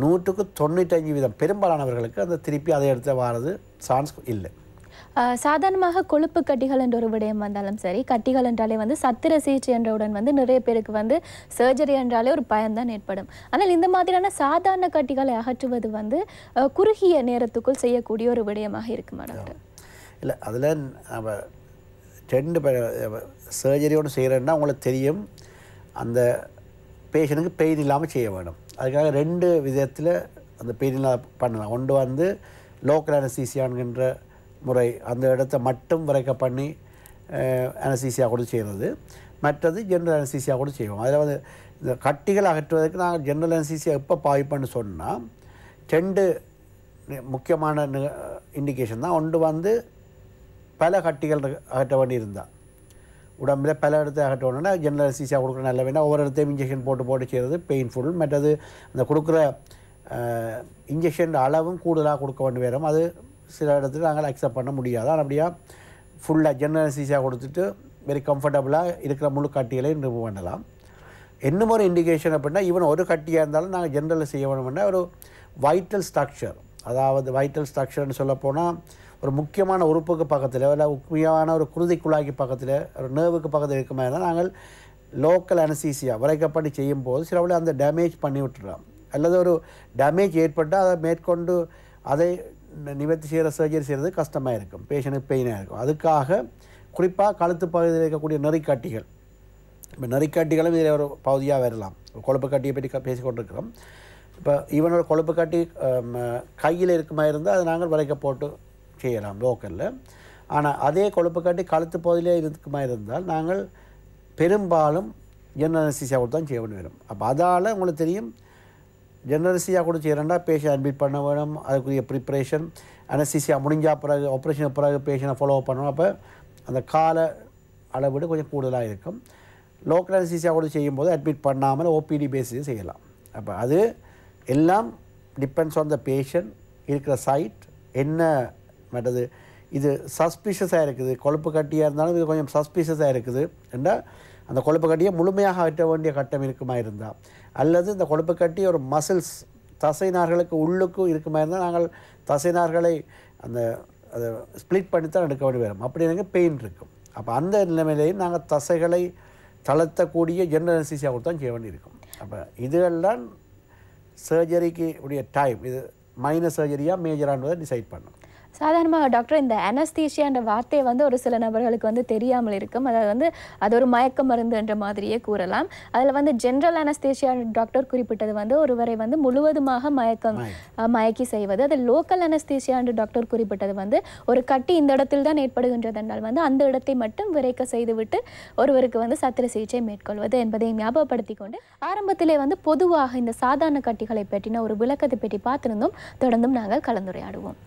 [SPEAKER 2] 195% பெரும்பாலானவர்களுக்கு அந்த திருப்பி அதை எடுத்து வாரது சான்ஸ் இல்லை.
[SPEAKER 1] சாதாரணமாக கொழுப்பு கட்டிகள் என்ற ஒரு விடயம் வந்தாலும் சரி, கட்டிகள் என்றாலே சத்திர சிகிச்சை என்றவுடன் நிறைய பேருக்கு சர்ஜரி என்றாலே ஒரு பயம்தான் ஏற்படும். ஆனால் இந்த மாதிரியான சாதாரண கட்டிகளை அகற்றுவது குறுகிய நேரத்துக்குள் செய்யக்கூடிய ஒரு விடயமாக இருக்குமா டாக்டர்?
[SPEAKER 2] இல்லை, அதில் நம்ம 2 சர்ஜரி ஒன்று செய்கிறேன்னா உங்களுக்கு தெரியும் அந்த பேஷண்ட்டுக்கு பெயின் இல்லாமல் செய்ய வேணும். அதுக்காக 2 விதத்தில் அந்த பெயின் இல்லாமல் பண்ணலாம். ஒன்று லோக்கல் அனஸ்தீசியான்கின்ற முறை, அந்த இடத்த மட்டும் வரைக்க பண்ணி அனஸ்தீசியா கூட செய்கிறது. மற்றது ஜென்ரல் அனஸ்தீசியா கூட செய்வோம். அதில் இந்த கட்டிகள் அகற்றுவதற்கு நாங்கள் ஜென்ரல் அனஸ்தீசியா எப்போ பாய்ப்பன்னு சொன்னால் 2 முக்கியமான இண்டிகேஷன் தான். ஒன்று பல கட்டிகள் அகற்ற வேண்டி இருந்தால், உடம்பில் பல இடத்தை அகற்றணுன்னா ஜென்ரல் அனஸ்தீசியா கொடுக்குற நல்ல வேணால் ஒவ்வொரு இடத்தையும் இன்ஜெக்ஷன் போட்டு செய்கிறது பெயின்ஃபுல். மற்றது அந்த கொடுக்குற இன்ஜெக்ஷன் அளவும் கூடுதலாக கொடுக்க வேண்டி வரும். அது சில இடத்துல நாங்கள் அக்செப்ட் பண்ண முடியாது. ஆனால் அப்படியா ஃபுல்லாக ஜென்ரல் அனஸ்தீசியா கொடுத்துட்டு வெரி கம்ஃபர்டபுளாக இருக்கிற முழு கட்டிகளையும் ரிமூவ் பண்ணலாம். இன்னும் ஒரு இண்டிகேஷன் அப்படின்னா ஈவன் ஒரு கட்டியாக இருந்தாலும் நாங்கள் ஜென்ரலில் செய்ய வேணும்னா ஒரு வைட்டல் ஸ்ட்ரக்சர், அதாவது வைட்டல் ஸ்ட்ரக்சர்னு சொல்லப்போனால் ஒரு முக்கியமான உறுப்புக்கு பக்கத்தில் இல்லை முக்கியமான ஒரு குருதி குழாய்க்கு பக்கத்தில் ஒரு நர்வுக்கு பக்கத்தில் இருக்க மாதிரி தான் நாங்கள் லோக்கல் அனஸ்தீசியா வரைக்கப்படி செய்யும்போது சிலவளை அந்த டேமேஜ் பண்ணி விட்டுறோம். அல்லது ஒரு டேமேஜ் ஏற்பட்டால் அதை மேற்கொண்டு அதை நிவர்த்தி செய்கிற சர்ஜரி செய்கிறது கஷ்டமாக இருக்கும், பேஷண்ட்டுக்கு பெயினாக இருக்கும். அதுக்காக குறிப்பாக கழுத்து பகுதியில் இருக்கக்கூடிய நெறிக்காட்டிகள், இப்போ நெறிக்காட்டிகளும் இதில் ஒரு பகுதியாக வரலாம். கொழுப்பு கட்டியை பற்றி பேசிக்கொண்டிருக்கிறோம். இப்போ ஈவன் ஒரு கொழுப்பு கட்டி கையில் இருக்குமா இருந்தால் அதை நாங்கள் வரைக்க போட்டு செய்யலாம் லோக்கலில். ஆனால் அதே கொழுப்பு கட்டி கழுத்து பகுதியிலே இருக்குமா இருந்தால் நாங்கள் பெரும்பாலும் ஜெனரல் அனஸ்தீசியா கூட தான் செய்ய வேணும். அப்போ அதால் உங்களுக்கு தெரியும், ஜெனரல் அனஸ்தீசியா கூட செய்கிறேன்டா பேஷண்ட் அட்மிட் பண்ண வேணும், அதுக்குரிய ப்ரிப்ரேஷன், அனஸ்தீசியா முடிஞ்சா பிறகு ஆப்ரேஷனுக்கு பிறகு பேஷண்ட்டை ஃபாலோ பண்ணணும். அப்போ அந்த கால அளவிட கொஞ்சம் கூடுதலாக இருக்கும். லோக்கல் அனஸ்தீசியா கூட செய்யும்போது அட்மிட் பண்ணாமல் ஓபிடி பேஸிஸ் செய்யலாம். அப்போ அது எல்லாம் டிபெண்ட்ஸ் ஆன் த பேஷண்ட், இருக்கிற சைட் என்ன மற்றது. இது சஸ்பிஷியஸாக இருக்குது, கொழுப்பு கட்டியாக இருந்தாலும் இது கொஞ்சம் சஸ்பிஷியஸாக இருக்குது என்றால் அந்த கொழுப்பு கட்டியை முழுமையாக அகற்ற வேண்டிய கட்டம் இருக்குமா இருந்தால், அல்லது இந்த கொழுப்பு கட்டி ஒரு மசில்ஸ் தசைநார்களுக்கு உள்ளுக்கும் இருக்குமா இருந்தால் நாங்கள் தசைநார்களை அந்த அதை ஸ்ப்ளிட் பண்ணி தான் எடுக்க வேண்டி வரும். அப்படி எனக்கு பெயின் இருக்கும். அப்போ அந்த நிலைமையிலேயும் நாங்கள் தசைகளை தளர்த்தக்கூடிய ஜெனரல் அனஸ்தீசியா கூட தான் செய்ய வேண்டியிருக்கும். அப்போ இதுகள்லாம் சர்ஜரிக்கு உடைய டைம், இது மைனர் சர்ஜரியாக மேஜரானதை டிசைட் பண்ணும்.
[SPEAKER 1] சாதாரணமாக டாக்டர், இந்த அனஸ்தீசியான்ற வார்த்தையை வந்து ஒரு சில நபர்களுக்கு வந்து தெரியாமல் இருக்கும். அதாவது வந்து அது ஒரு மயக்க மருந்து என்ற மாதிரியே கூறலாம். அதில் வந்து ஜென்ரல் அனஸ்தீசியா டாக்டர் குறிப்பிட்டது வந்து ஒருவரை வந்து முழுவதுமாக மயக்கி செய்வது. அது லோக்கல் அனஸ்தீசியா டாக்டர் குறிப்பிட்டது வந்து ஒரு கட்டி இந்த இடத்தில் தான் ஏற்படுகின்றது என்றால் வந்து அந்த இடத்தை மட்டும் விரைக்க செய்துவிட்டு ஒருவருக்கு வந்து சத்திர சிகிச்சை மேற்கொள்வது என்பதை ஞாபகப்படுத்தி கொண்டு ஆரம்பத்திலே வந்து பொதுவாக இந்த சாதாரண கட்டிகளை பற்றின ஒரு விளக்கத்தை பற்றி பார்த்திருந்தோம். தொடர்ந்தும் நாங்கள் கலந்துரையாடுவோம்.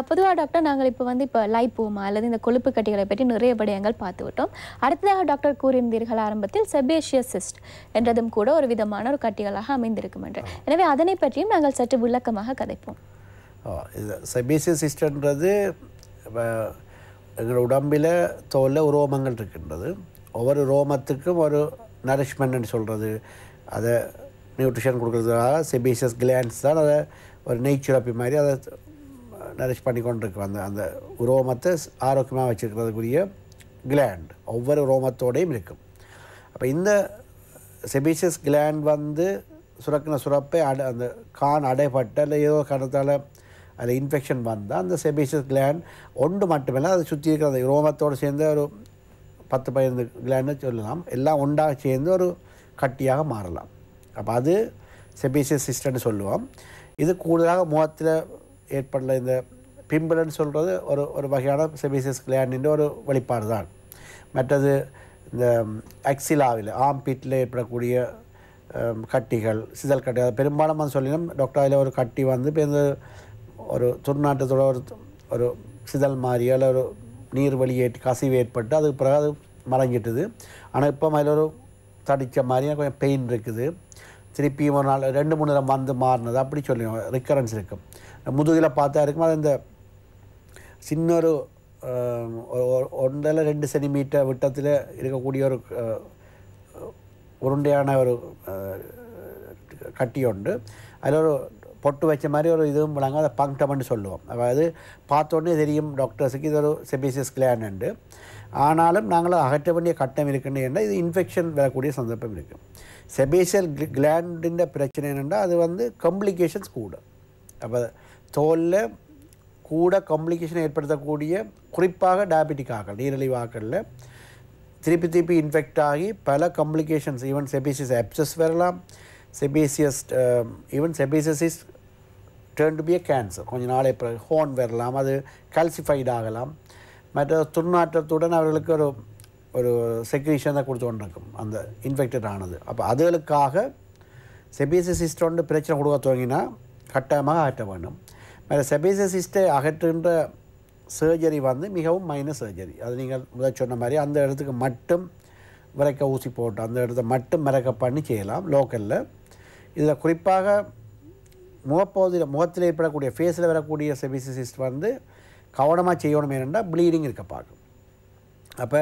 [SPEAKER 1] பொதுவாக டாக்டர், நாங்கள் இப்போ லைப்போமா அல்லது இந்த கொழுப்பு கட்டிகளை பற்றி நிறைய விடயங்கள் பார்த்து விட்டோம். அடுத்ததாக டாக்டர் கூறியிருந்தீர்கள் ஆரம்பத்தில் செபேஷியஸ் சிஸ்ட் என்றதும் கூட ஒரு விதமான ஒரு கட்டிகளாக அமைந்திருக்கும் என்று. எனவே அதனை பற்றியும் நாங்கள் சற்று விளக்கமாக கதைப்போம்.
[SPEAKER 2] இது செபேஷியஸ் சிஸ்ட்ன்றது எங்கள் உடம்பில் தோலில் உரோமங்கள் இருக்கின்றது. ஒவ்வொரு ரோமத்துக்கும் ஒரு நரிஷ்மெண்ட்னு சொல்கிறது, அதை நியூட்ரிஷன் கொடுக்குறதுக்காக செபேஷியஸ் கிளாண்ட்ஸ் தான் அதை ஒரு நெய்ச்சுரப்பி மாதிரி அதை நரிஷ் பண்ணி கொண்டு இருக்கும். அந்த உரோமத்தை ஆரோக்கியமாக வச்சுருக்கிறதுக்குரிய கிளாண்ட் ஒவ்வொரு உரோமத்தோடையும் இருக்கும். அப்போ இந்த செபேஷியஸ் கிளாண்ட் வந்து சுரக்கின சுரப்பை அந்த கான் அடைப்பட்ட இல்லை ஏதோ காரணத்தால் அதில் இன்ஃபெக்ஷன் வந்தால் அந்த செபேஷியஸ் கிளாண்ட் ஒன்று மட்டுமில்லை, அதை சுற்றி இருக்கிற அந்த உரோமத்தோடு சேர்ந்து ஒரு 10-15 கிளாண்டு சொல்லலாம், எல்லாம் ஒன்றாக சேர்ந்து ஒரு கட்டியாக மாறலாம். அப்போ அது செபேஷியஸ் சிஸ்டம்னு சொல்லுவோம். இது கூடுதலாக முகத்தில் ஏற்படல இந்த பிம்பிள்னு சொல்கிறது ஒரு வகையான செபேஷியஸ் கிளாண்டின் ஒரு வெளிப்பாடு தான். மற்றது இந்த அக்சிலாவில் ஆம்பிட்டில் ஏற்படக்கூடிய கட்டிகள், சிதல் கட்டி, அதை பெரும்பாலும் வந்து சொல்லினோம் டாக்டர். அதில் ஒரு கட்டி வந்து இப்போ இந்த ஒரு துர்நாற்றத்தோட ஒரு சிதல் மாதிரியோ இல்லை ஒரு நீர் வெளியேற்றி கசிவு ஏற்பட்டு அதுக்கு பிறகு அது மறைஞ்சிட்டுது. ஆனால் இப்போ அதில் ஒரு தடித்த மாதிரியாக கொஞ்சம் பெயின் இருக்குது, திருப்பியும் ஒரு நாள் 2-3 நேரம் வந்து மாறினது அப்படி சொல்லுவோம், ரிக்கரன்ஸ் இருக்கும். முதுகில் பார்த்தா இருக்கும். அது இந்த சின்ன ஒரு 1-2 சென்டிமீட்டர் விட்டத்தில் இருக்கக்கூடிய ஒரு உருண்டையான ஒரு கட்டி உண்டு. அதில் ஒரு பொட்டு வச்ச மாதிரி ஒரு இதுவும் விளங்க, அதை பங்க்டம்னு சொல்லுவோம். அதாவது பார்த்தோன்னே தெரியும் டாக்டர்ஸுக்கு இது ஒரு செபேஷியஸ் கிளாண்ட். ஆனாலும் நாங்களும் அகற்ற வேண்டிய கட்டம் இருக்குன்னு என்ன, இது இன்ஃபெக்ஷன் வரக்கூடிய சந்தர்ப்பம் இருக்குது. செபேஷியல் கிளாண்டின் பிரச்சனை என்னென்னா அது வந்து காம்ப்ளிகேஷன்ஸ் கூட. அப்போ தோலில் கூட காம்ப்ளிகேஷன் ஏற்படுத்தக்கூடிய குறிப்பாக டயபெட்டிக் ஆக்கள், நீரிழிவு ஆக்களில் திருப்பி இன்ஃபெக்ட் ஆகி பல காம்ப்ளிகேஷன்ஸ், ஈவன் செபேஷியஸ் அப்சஸ் வரலாம், sebaceous even sebaceous is turn to be a cancer. கொஞ்சம் நாளை பிறகு ஹோன் வரலாம், அது கால்சிஃபைட் ஆகலாம். மற்ற துர்நாற்றத்துடன் அவர்களுக்கு ஒரு செக்ரீஷன் தான் கொடுத்து கொண்டு இருக்கும் அந்த இன்ஃபெக்டட் ஆனது. அப்போ அதுகளுக்காக செபேஷியஸ் சிஸ்டோன்னு பிரச்சனை கொடுக்க துவங்கினா கட்டாயமாக அகற்ற வேண்டும். வேறு செபேஷியஸ் சிஸ்டை அகற்றுகின்ற சர்ஜரி வந்து மிகவும் மைனர் சர்ஜரி. அது நீங்கள் முதல் சொன்ன மாதிரி அந்த இடத்துக்கு மட்டும் விரைக்க ஊசி போட்டு அந்த இடத்த மட்டும் மிரக்க பண்ணி செய்யலாம் லோக்கலில். இதில் குறிப்பாக முகத்தில் ஏற்படக்கூடிய ஃபேஸில் வரக்கூடிய செபேஷியஸ் சிஸ்ட் வந்து கவனமாக செய்யணும். ஏனென்னா ப்ளீடிங் இருக்க பார்க்கும். அப்போ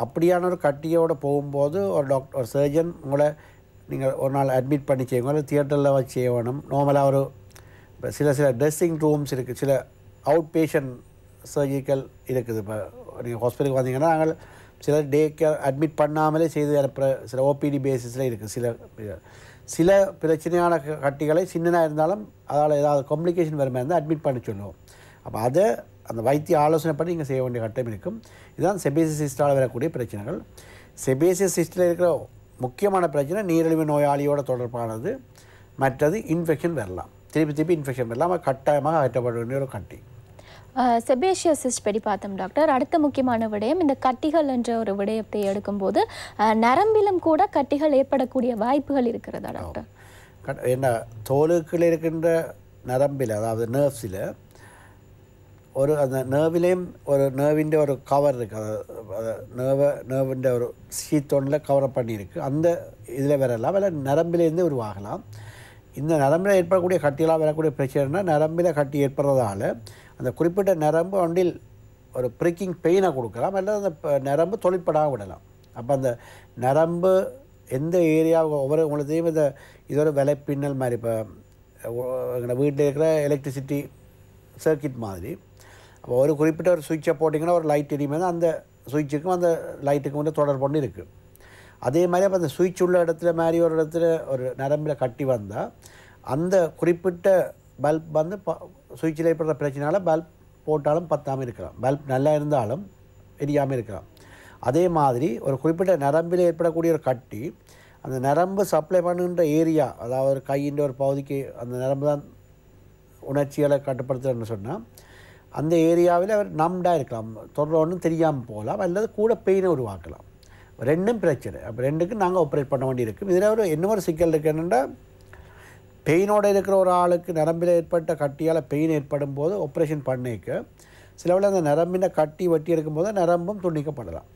[SPEAKER 2] அப்படியான ஒரு கட்டியோடு போகும்போது ஒரு சர்ஜன் உங்களை நீங்கள் ஒரு நாள் அட்மிட் பண்ணி செய்யுங்க, தியேட்டரில் வச்சு செய்யணும். நார்மலாக ஒரு இப்போ சில ட்ரெஸ்ஸிங் ரூம்ஸ் இருக்குது, சில அவுட் பேஷண்ட் சர்ஜிக்கல் இருக்குது. இப்போ நீங்கள் ஹாஸ்பிட்டலுக்கு வந்தீங்கன்னா நாங்கள் சில டே கேர் அட்மிட் பண்ணாமலே செய்து அனுப்புகிற சில ஓபிடி பேசிஸில் இருக்குது. சில பிரச்சனையான கட்டிகளை சின்னதாக இருந்தாலும் அதால் ஏதாவது காம்ப்ளிகேஷன் வர மாதிரி இருந்தால் அட்மிட் பண்ணி சொல்லுவோம். அப்போ அதை அந்த வைத்திய ஆலோசனை பண்ணி நீங்கள் செய்ய வேண்டிய கட்டம் இருக்கும். இதுதான் செபேஷியஸ் சிஸ்டால் வரக்கூடிய பிரச்சனைகள். செபேஷியஸ் சிஸ்டில் இருக்கிற முக்கியமான பிரச்சனை நீரிழிவு நோயாளியோட தொடர்பானது. மற்றது இன்ஃபெக்ஷன் வரலாம், திருப்பி இன்ஃபெக்ஷன் வரலாம். கட்டாயமாக அகற்றப்பட வேண்டிய ஒரு கட்டி.
[SPEAKER 1] செபேஷியஸ் சிஸ்ட் படி பார்த்தோம் டாக்டர். அடுத்த முக்கியமான விடயம் இந்த கட்டிகள் என்ற ஒரு விடயத்தை எடுக்கும்போது நரம்பிலும் கூட கட்டிகள் ஏற்படக்கூடிய வாய்ப்புகள் இருக்கிறதா டாக்டர்?
[SPEAKER 2] என்ன தோலுக்குள் இருக்கின்ற நரம்பில் அதாவது நர்வ்ஸில் ஒரு அந்த நர்விலேயும் ஒரு நர்விൻ്റെ ஒரு கவர் இருக்குது. அது நர்விൻ്റെ ஒரு ஷீத் ஒன்றில் கவர் பண்ணியிருக்கு. அந்த இதில் வரலாம், இல்லை நரம்பிலேருந்து உருவாகலாம். இந்த நரம்பில் ஏற்படக்கூடிய கட்டியெல்லாம் வரக்கூடிய பிரச்சனைனா நரம்பில் கட்டி ஏற்படுறதால அந்த குறிப்பிட்ட நரம்பு ஒன்றில் ஒரு ப்ரிக்கிங் பெயினை கொடுக்கலாம், அல்லது அந்த நரம்பு தொழிற்படாமல் விடலாம். அப்போ அந்த நரம்பு எந்த ஏரியாவுக்கு ஒவ்வொரு உங்களுக்கு தெரியும், இந்த இதோட விலைப்பின்னல் மாதிரி இப்போ எங்கள் வீட்டில் இருக்கிற எலக்ட்ரிசிட்டி சர்க்கிட் மாதிரி. அப்போ ஒரு குறிப்பிட்ட ஒரு சுவிட்சை போட்டிங்கன்னா ஒரு லைட் எரியுமே, அந்த சுவிட்சுக்கும் அந்த லைட்டுக்கும் வந்து தொடர்பு கொண்டு இருக்குது. அதே மாதிரி அப்போ அந்த சுவிட்ச் உள்ள இடத்துல மாதிரி ஒரு இடத்துல ஒரு நரம்பில் கட்டி வந்தால் அந்த குறிப்பிட்ட பல்ப் வந்து சுவிட்சில் ஏற்படுற பிரச்சனையால் பல்ப் போட்டாலும் பத்தாமல் இருக்கலாம், பல்ப் நல்லா இருந்தாலும் எரியாமல் இருக்கலாம். அதே மாதிரி ஒரு குறிப்பிட்ட நரம்பில் ஏற்படக்கூடிய ஒரு கட்டி அந்த நரம்பு சப்ளை பண்ணுகின்ற ஏரியா, அதாவது ஒரு கையின் ஒரு பகுதிக்கு அந்த நரம்பு தான் உணர்ச்சிகளை கட்டுப்படுத்துகிறன்னு சொன்னால் அந்த ஏரியாவில் அவர் நம்டாக இருக்கலாம், தொடர் ஒன்றும் தெரியாமல் போகலாம், அல்லது கூட பெயினை உருவாக்கலாம். ரெண்டும் பிரச்சனை. அப்போ ரெண்டுக்கும் நாங்கள் ஆப்ரேட் பண்ண வேண்டி இருக்கும். இதில் ஒரு இன்னொரு சிக்கல் இருக்குது. என்னென்னா பெயினோடு இருக்கிற ஒரு ஆளுக்கு நரம்பில் ஏற்பட்ட கட்டியால் பெயின் ஏற்படும் போது ஆப்ரேஷன் பண்ணிக்க சிலவில் அந்த நரம்பின கட்டி வெட்டி எடுக்கும்போது நரம்பும் துண்டிக்கப்படலாம்.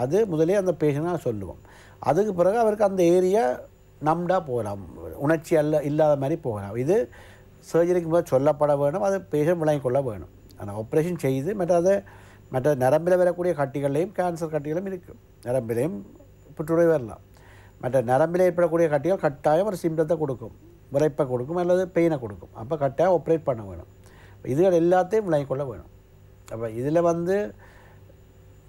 [SPEAKER 2] அது முதலே அந்த பேஷண்ட்டாக சொல்லுவோம். அதுக்கு பிறகு அவருக்கு அந்த ஏரியா நம்டாக போகலாம், உணர்ச்சி இல்லாத மாதிரி போகலாம். இது சர்ஜரிக்கு போது சொல்லப்பட வேணும், அது பேஷண்ட் விளங்கிக் கொள்ள வேணும். ஆனால் ஆப்ரேஷன் செய்து மற்ற நரம்பில் வரக்கூடிய கட்டிகள்லையும் கேன்சர் கட்டிகளும் இருக்குது. நரம்பிலையும் புற்றுநோய் வரலாம். மற்ற நரம்பில் ஏற்படக்கூடிய கட்டிகள் கட்டாயம் ஒரு சிம்டத்தை கொடுக்கும், விரைப்பை கொடுக்கும், அல்லது பெயினை கொடுக்கும். அப்போ கட்டாயம் ஆப்ரேட் பண்ண வேணும். இதுகள் எல்லாத்தையும் விளங்கிக் கொள்ள வேணும். அப்போ இதில் வந்து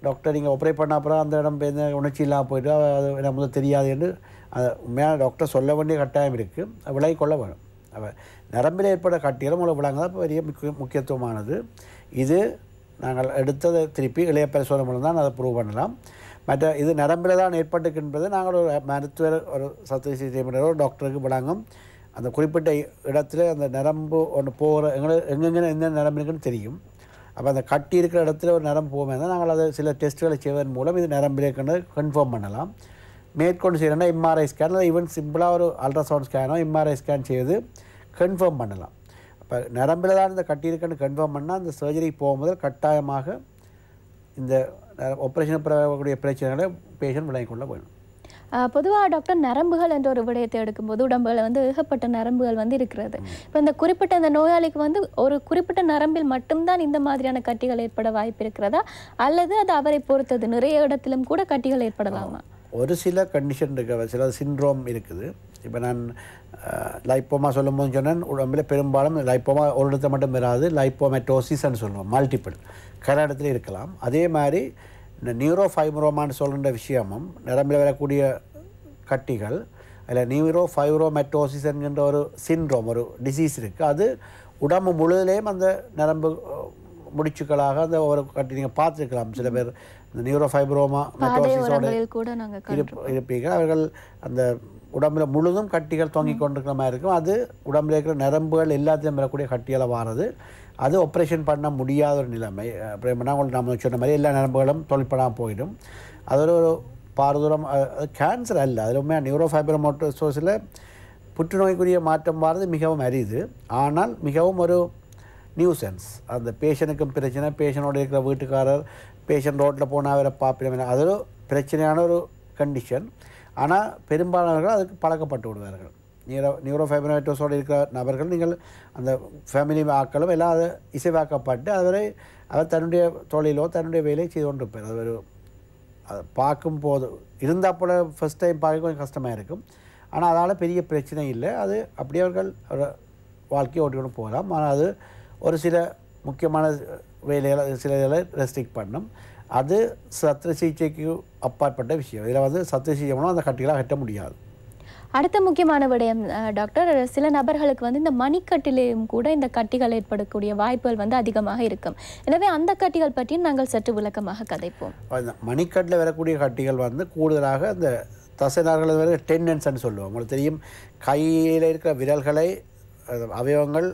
[SPEAKER 2] டாக்டர் நீங்கள் ஆப்ரேட் பண்ண அப்புறம் அந்த இடம் உணர்ச்சி இல்லாமல் போய்ட்டு அது எனக்கு முதல் தெரியாது என்று அதை உண்மையான டாக்டர் சொல்ல வேண்டிய கட்டாயம் இருக்குது, அது விளங்கிக் கொள்ள வேணும். அப்போ நரம்பில் ஏற்பட கட்டிகளும் உங்களை விளங்க தான் பெரிய முக்கியத்துவமானது. இது நாங்கள் எடுத்ததை திருப்பி இளைய பரிசோதனை மூலம் தான் அதை ப்ரூவ் பண்ணலாம். மற்ற இது நரம்பில் தான் ஏற்பட்டுக்கின்றது நாங்கள் ஒரு மருத்துவர் ஒரு சத்திய சிகிச்சை பண்ணுற ஒரு டாக்டருக்கு விளங்கும். அந்த குறிப்பிட்ட இடத்துல அந்த நரம்பு ஒன்று போகிற எங்கெங்கே எந்த நரம்பு இருக்குன்னு தெரியும். அப்போ அந்த கட்டி இருக்கிற இடத்துல ஒரு நரம்பு போகுமே தான் நாங்கள் அதை சில டெஸ்ட்டுகளை செய்வதன் மூலம் இது நரம்பில் இருக்கிறது கன்ஃபார்ம் பண்ணலாம். மேற்கொண்டு செய்யணும்னா எம்ஆர்ஐ ஸ்கேன், இல்லை ஈவன் சிம்பிளாக ஒரு அல்ட்ராசவுண்ட் ஸ்கேனோ எம்ஆர்ஐ ஸ்கேன் செய்து கன்ஃபார்ம் பண்ணலாம். இப்போ நரம்பில் தான் இந்த கட்டி இருக்குன்னு கன்ஃபார்ம் பண்ணால் அந்த சர்ஜரிக்கு போகும்போது கட்டாயமாக இந்த ஆப்ரேஷன் பெறக்கூடிய பிரச்சனைகளை பேஷண்ட் விளங்கிக் கொள்ள வேணும்.
[SPEAKER 1] பொதுவாக டாக்டர் நரம்புகள் என்ற ஒரு விடயத்தை எடுக்கும்போது உடம்புல வந்து ஏகப்பட்ட நரம்புகள் வந்து இருக்கிறது. இப்போ இந்த குறிப்பிட்ட இந்த நோயாளிக்கு வந்து ஒரு குறிப்பிட்ட நரம்பில் மட்டும்தான் இந்த மாதிரியான கட்டிகள் ஏற்பட வாய்ப்பு இருக்கிறதா, அல்லது அது அவரை பொறுத்தது நிறைய இடத்திலும் கூட கட்டிகள் ஏற்படலாமா? ஒரு
[SPEAKER 2] சில கண்டிஷன் இருக்குது, சில சிண்ட்ரோம் இருக்குது. இப்போ நான் லைப்போமா சொல்லும்போது சொன்னேன், உடம்பில் பெரும்பாலும் லைப்போமா ஒரு இடத்துல மட்டும் வராது, லைப்போமெட்டோசிஸ்ன்னு சொல்லுவோம், மல்டிபிள் கர இடத்துல இருக்கலாம். அதே மாதிரி இந்த நியூரோஃபைப்ரோமான்னு சொல்கிற விஷயமும் நரம்பில் வரக்கூடிய கட்டிகள் அதில் நியூரோஃபைப்ரோமெட்டோசிஸ் என்கின்ற ஒரு சிண்ட்ரோம், ஒரு டிசீஸ் இருக்குது. அது உடம்பு முழுவதுலேயும் அந்த நரம்பு முடிச்சுக்களாக அந்த ஒரு கட்டி நீங்கள் பார்த்துருக்கலாம். சில பேர் இந்த நியூரோஃபைப்ரோமா மெட்டோசிஸோட இருப்பீங்க, அவர்கள் அந்த உடம்பில் முழுதும் கட்டிகள் தொங்கிக் கொண்டிருக்கிற மாதிரி இருக்கும். அது உடம்பில் இருக்கிற நரம்புகள் எல்லாத்தையும் வரக்கூடிய கட்டிகளை வாரது. அது ஆப்ரேஷன் பண்ண முடியாத ஒரு நிலைமை. அப்புறம் உங்களுக்கு நம்ம சொன்ன மாதிரி எல்லா நரம்புகளும் தொழிற்படாமல் போயிடும். அது ஒரு பாரதூரம். அது கேன்சர் அல்ல, அது உண்மையாக நியூரோஃபைப்ரோமோட்டோசிஸில் புற்றுநோய்க்குரிய மாற்றம் வாரது மிகவும் அரிது. ஆனால் மிகவும் ஒரு நியூசன்ஸ். அந்த பேஷண்ட்டுக்கும் பிரச்சனை, பேஷண்டோடு இருக்கிற வீட்டுக்காரர், பேஷண்ட் ரோட்டில் போனால் அவரை பார்ப்பின, அது ஒரு பிரச்சனையான ஒரு கண்டிஷன். ஆனால் பெரும்பாலானவர்கள் அதுக்கு பழக்கப்பட்டு விடுவார்கள். நியூரோஃபைப்ரோமைட்டோஸோடு இருக்கிற நபர்கள் நீங்கள் அந்த ஃபேமிலி ஆக்களும் எல்லாம் அதை இசைவாக்கப்பட்டு அவர் தன்னுடைய தொழிலோ தன்னுடைய வேலையை செய்து கொண்டு இருப்பார். அது ஒரு அதை பார்க்கும்போது இருந்தால் போல் ஃபஸ்ட் டைம் பார்க்க கொஞ்சம் கஷ்டமாக இருக்கும். ஆனால் அதனால் பெரிய பிரச்சனை இல்லை. அது அப்படியே அவர்கள் வாழ்க்கையை ஓட்டிக்கொண்டு போகலாம். ஆனால் அது ஒரு சில முக்கியமான வேலைகளை சில இதில் ரெஸ்ட்ரிக்ட் பண்ணும். அது சத்திர சிகிச்சைக்கு அப்பாற்பட்ட விஷயம். இதில் வந்து சத்திர சிகிச்சை மூலம் அந்த கட்டிகளை அகற்ற முடியாது.
[SPEAKER 1] அடுத்த முக்கியமான விடயம் டாக்டர், சில நபர்களுக்கு வந்து இந்த மணிக்கட்டிலேயும் கூட இந்த கட்டிகள் ஏற்படக்கூடிய வாய்ப்புகள் வந்து அதிகமாக இருக்கும். எனவே அந்த கட்டிகள் பற்றியும் நாங்கள் சற்று விளக்கமாக கதைப்போம்.
[SPEAKER 2] மணிக்கட்டில் வரக்கூடிய கட்டிகள் வந்து கூடுதலாக இந்த தசைநார்கள் டெண்டன்ஸ்ன்னு சொல்லுவோம். உங்களுக்கு தெரியும், கையில் இருக்கிற விரல்களை அவயவங்கள்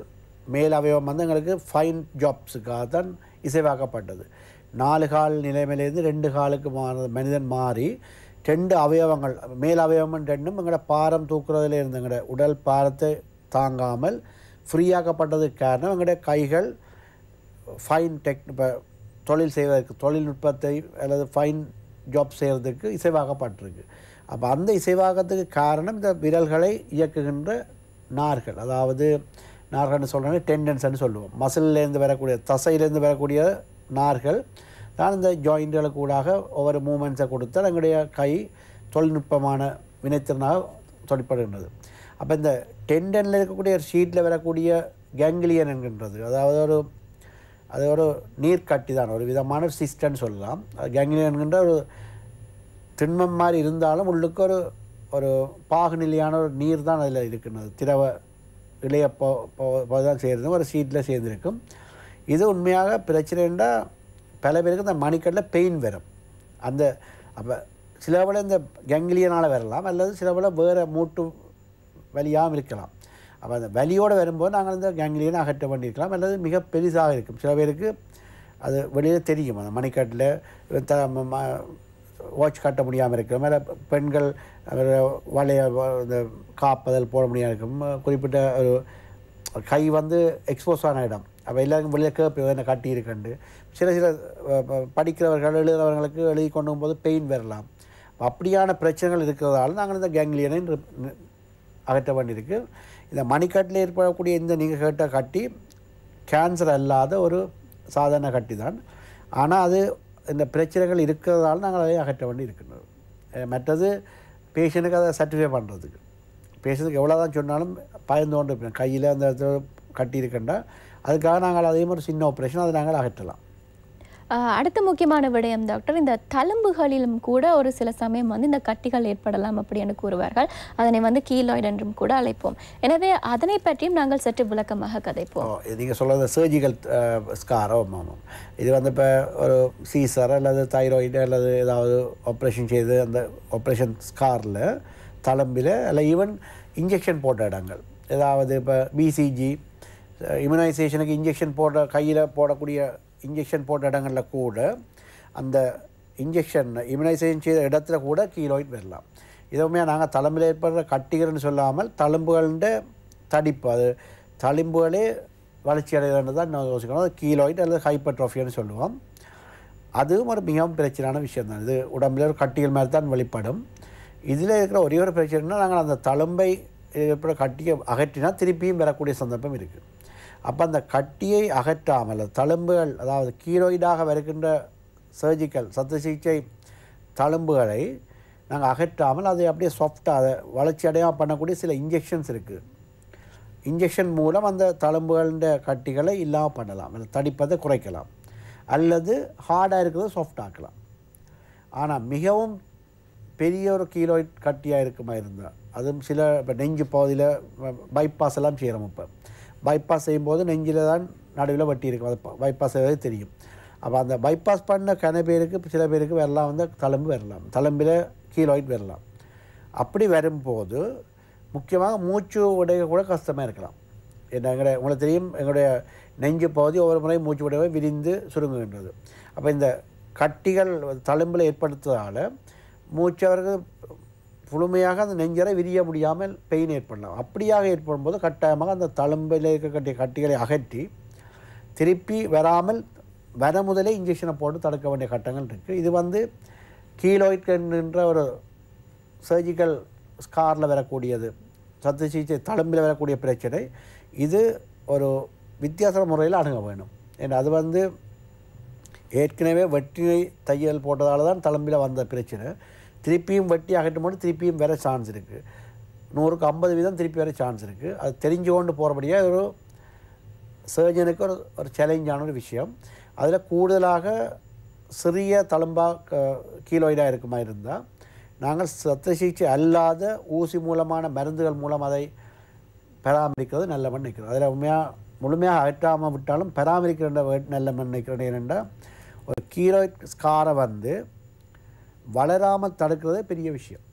[SPEAKER 2] மேல் அவயவம் வந்து எங்களுக்கு ஃபைன் ஜாப்ஸுக்காக தான் இசைவாக்கப்பட்டது. 4 கால் நிலைமையிலேருந்து 2 காலுக்கு மனிதன் மாறி 2 அவயவங்கள் மேல் அவயவம் 2ம் எங்களோட பாரம் தூக்குறதுல இருந்து எங்களோட உடல் பாரத்தை தாங்காமல் ஃப்ரீயாக்கப்பட்டதுக்கு காரணம் எங்களுடைய கைகள் ஃபைன் இப்போ தொழில் செய்வதற்கு தொழில்நுட்பத்தை அல்லது ஃபைன் ஜாப் செய்கிறதுக்கு இசைவாக்கப்பட்டிருக்கு. அப்போ அந்த இசைவாகத்துக்கு காரணம் இந்த விரல்களை இயக்குகின்ற நார்கள், அதாவது நார்கள்னு சொல்கிறோன்னா டெண்டன்ஸ்ன்னு சொல்லுவோம். மசில்லேருந்து வரக்கூடிய தசையிலேருந்து வரக்கூடிய நார்கள் தான் இந்த ஜாயிண்ட்களுக்கு கூடாக ஒவ்வொரு மூமெண்ட்ஸை கொடுத்தால் எங்களுடைய கை தொழில்நுட்பமான வினைத்திறனாக தொழிற்படுகின்றது. அப்போ இந்த டெண்டனில் இருக்கக்கூடிய ஷீட்டில் வரக்கூடிய கேங்கிலியன் என்கின்றது, அதாவது அது ஒரு நீர்க்கட்டி தான், ஒரு விதமான சிஸ்டன்னு சொல்லலாம். கேங்கிலியன் என்கின்ற ஒரு திண்மம் மாதிரி இருந்தாலும் உள்ளுக்கு ஒரு பாகுநிலையான ஒரு நீர் தான் அதில் இருக்கின்றது. திரவ இளைய தான் சேர்ந்து ஒரு ஷீட்டில் சேர்ந்துருக்கும். இது உண்மையாக பிரச்சனைன்னா பல பேருக்கு இந்த மணிக்கட்டில் பெயின் வரும். அப்போ சில வேளை இந்த கேங்கிலியனால் வரலாம், அல்லது சில வேளை வேறு மூட்டு வலியாகவும் இருக்கலாம். அப்போ அந்த வலியோடு வரும்போது நாங்கள் இந்த கேங்கிலியனை அகற்ற பண்ணியிருக்கலாம், அல்லது மிக பெரிதாக இருக்கும். சில பேருக்கு அது வெளியில் தெரியும். அந்த மணிக்கட்டில் வாட்ச் கட்ட முடியாமல் இருக்கிற மேலே பெண்கள் வளைய இந்த காப்பதல் போட முடியாமல் இருக்கும். குறிப்பிட்ட ஒரு கை வந்து எக்ஸ்போஸ் ஆன இடம், அப்போ எல்லாருக்கும் வெளியே கேட்பு என்ன கட்டி இருக்குண்டு. சில படிக்கிறவர்கள் எழுதுகிறவர்களுக்கு எழுதி கொண்டு போகும்போது பெயின் வரலாம். அப்படியான பிரச்சனைகள் இருக்கிறதால நாங்கள் இந்த கேங்கிலியனை அகற்ற வேண்டியிருக்கு. இந்த மணிக்கட்டில் ஏற்படக்கூடிய இந்த நீங்கள் கேட்ட கட்டி கேன்சர் அல்லாத ஒரு சாதாரண கட்டி தான். ஆனால் அது இந்த பிரச்சனைகள் இருக்கிறதால நாங்கள் அதை அகற்ற வேண்டி இருக்கின்றோம். மற்றது பேஷண்ட்டுக்கு அதை சர்டிஃபை பண்ணுறதுக்கு, பேஷண்ட்டுக்கு எவ்வளோ தான் சொன்னாலும் பயந்து கொண்டு இருப்பேன். கையில் அந்த கட்டி இருக்கண்டா, அதுக்காக நாங்கள் அதையும் ஒரு சின்ன ஆப்ரேஷன் அதை நாங்கள் அகற்றலாம்.
[SPEAKER 1] அடுத்த முக்கியமான விடயம் டாக்டர், இந்த தழும்புகளிலும் கூட ஒரு சில சமயம் வந்து இந்த கட்டிகள் ஏற்படலாம் அப்படின்னு கூறுவார்கள். அதனை கீலாய்டு என்றும் கூட அழைப்போம். எனவே அதனை பற்றியும் நாங்கள் சற்று விளக்கமாக கதைப்போம்.
[SPEAKER 2] நீங்கள் சொல்கிறது சர்ஜிக்கல் ஸ்காரோ, இது இப்போ ஒரு சீசர் அல்லது தைராய்டு அல்லது ஏதாவது ஆப்ரேஷன் செய்து அந்த ஆப்ரேஷன் ஸ்காரில் தழும்பில் அல்ல ஈவன் இன்ஜெக்ஷன் போட்ட இடங்கள், ஏதாவது இப்போ பிசிஜி இம்யூனைசேஷனுக்கு இன்ஜெக்ஷன் கையில் போடக்கூடிய இன்ஜெக்ஷன் போட்ட இடங்களில் கூட அந்த இன்ஜெக்ஷன் இம்யூனைசேஷன் செய்த இடத்துல கூட கீலாய்டு வரலாம். இதுவுமே நாங்கள் தழும்பில் ஏற்படுற கட்டிகள்னு சொல்லாமல் தழும்புகள தடிப்பு, அது தழும்புகளே வளர்ச்சி அடைகிறது தான் நான் யோசிக்கணும். அது கீலாய்டு அல்லது ஹைப்பர்ட்ரோஃபின்னு சொல்லுவோம். அதுவும் ஒரு மிகவும் பிரச்சனையான விஷயம் தான். இது உடம்புல ஒரு கட்டிகள் மாதிரி தான் வெளிப்படும். இதில் இருக்கிற ஒரே ஒரு பிரச்சனைனா நாங்கள் அந்த தழும்பை ஏற்பட கட்டியை அகற்றினா திருப்பியும் வரக்கூடிய சந்தர்ப்பம் இருக்குது. அப்போ அந்த கட்டியை அகற்றாமல் தழும்புகள், அதாவது கீலாய்டாக வருகின்ற சர்ஜிக்கல் சத்த சிகிச்சை தழும்புகளை நாங்கள் அகற்றாமல் அதை அப்படியே சாஃப்டாக அதை வளர்ச்சி அடையாமல் பண்ணக்கூடிய சில இன்ஜெக்ஷன்ஸ் இருக்குது. இன்ஜெக்ஷன் மூலம் அந்த தழும்புகளின் கட்டிகளை இல்லாமல் பண்ணலாம், அந்த தடிப்பதை குறைக்கலாம், அல்லது ஹார்டாக இருக்கிறத சாஃப்ட் ஆக்கலாம். ஆனால் மிகவும் பெரிய ஒரு கீலாய்டு கட்டியாக இருக்குமா இருந்தால், அதுவும் சில இப்போ நெஞ்சு பகுதியில் பைபாஸ் எல்லாம் செய்கிறோம். இப்போ பைபாஸ் செய்யும்போது நெஞ்சில் தான் நடுவில் வட்டி இருக்கும், அது பைபாஸ் செய்வது தெரியும். அப்போ அந்த பைபாஸ் பண்ண பேருக்கு சில பேருக்கு வரலாம், தழும்பு வரலாம், தழும்பில் கீலாய்டு வரலாம். அப்படி வரும்போது முக்கியமாக மூச்சு உடைய கூட கஷ்டமாக இருக்கலாம். உங்களுக்கு தெரியும், எங்களுடைய நெஞ்சு பகுதி ஒவ்வொரு முறையும் மூச்சு உடையவை விரிந்து சுருங்குகின்றது. அப்போ இந்த கட்டிகள் தழும்பில் ஏற்படுத்துவதால் மூச்சு அவர்கள் முழுமையாக அந்த நெஞ்சரை விரிய முடியாமல் பெயின் ஏற்படலாம். அப்படியாக ஏற்படும் போது கட்டாயமாக அந்த தழும்பில் இருக்கக்கூடிய கட்டிகளை அகற்றி திருப்பி வராமல் வர முதலே இன்ஜெக்ஷனை போட்டு தடுக்க வேண்டிய கட்டங்கள் இருக்குது. இது கீலாய்டு என்ற ஒரு சர்ஜிக்கல் ஸ்காரில் வரக்கூடியது, சத்து சிகிச்சை தழும்பில் வரக்கூடிய பிரச்சனை. இது ஒரு வித்தியாச முறையில் அணுக வேணும். ஏன்னா அது ஏற்கனவே வெற்றினை தையல் போட்டதால் தான் தழும்பில் வந்த பிரச்சனை. திருப்பியும் வெட்டி அகற்றும் போது திருப்பியும் வர சான்ஸ் இருக்குது. 100க்கு 50% திருப்பி வர சான்ஸ் இருக்குது. அது தெரிஞ்சு கொண்டு போகிறபடியாக ஒரு சர்ஜனுக்கு ஒரு சேலஞ்சான ஒரு விஷயம். அதில் கூடுதலாக சிறிய தழும்பாக கீலாய்டாக இருக்குமா இருந்தால் நாங்கள் சத்த சிகிச்சை அல்லாத ஊசி மூலமான மருந்துகள் மூலம் அதை பராமரிக்கிறது நல்ல மண் நிற்கிறது. அதில் முழுமையாக அகற்றாமல் விட்டாலும் பராமரிக்கிற நல்ல மண் நிற்கிறேன். ஏனென்றால் ஒரு கீலாய்டு ஸ்காரை வளராமல் தடுக்கிறதே பெரிய விஷயம்.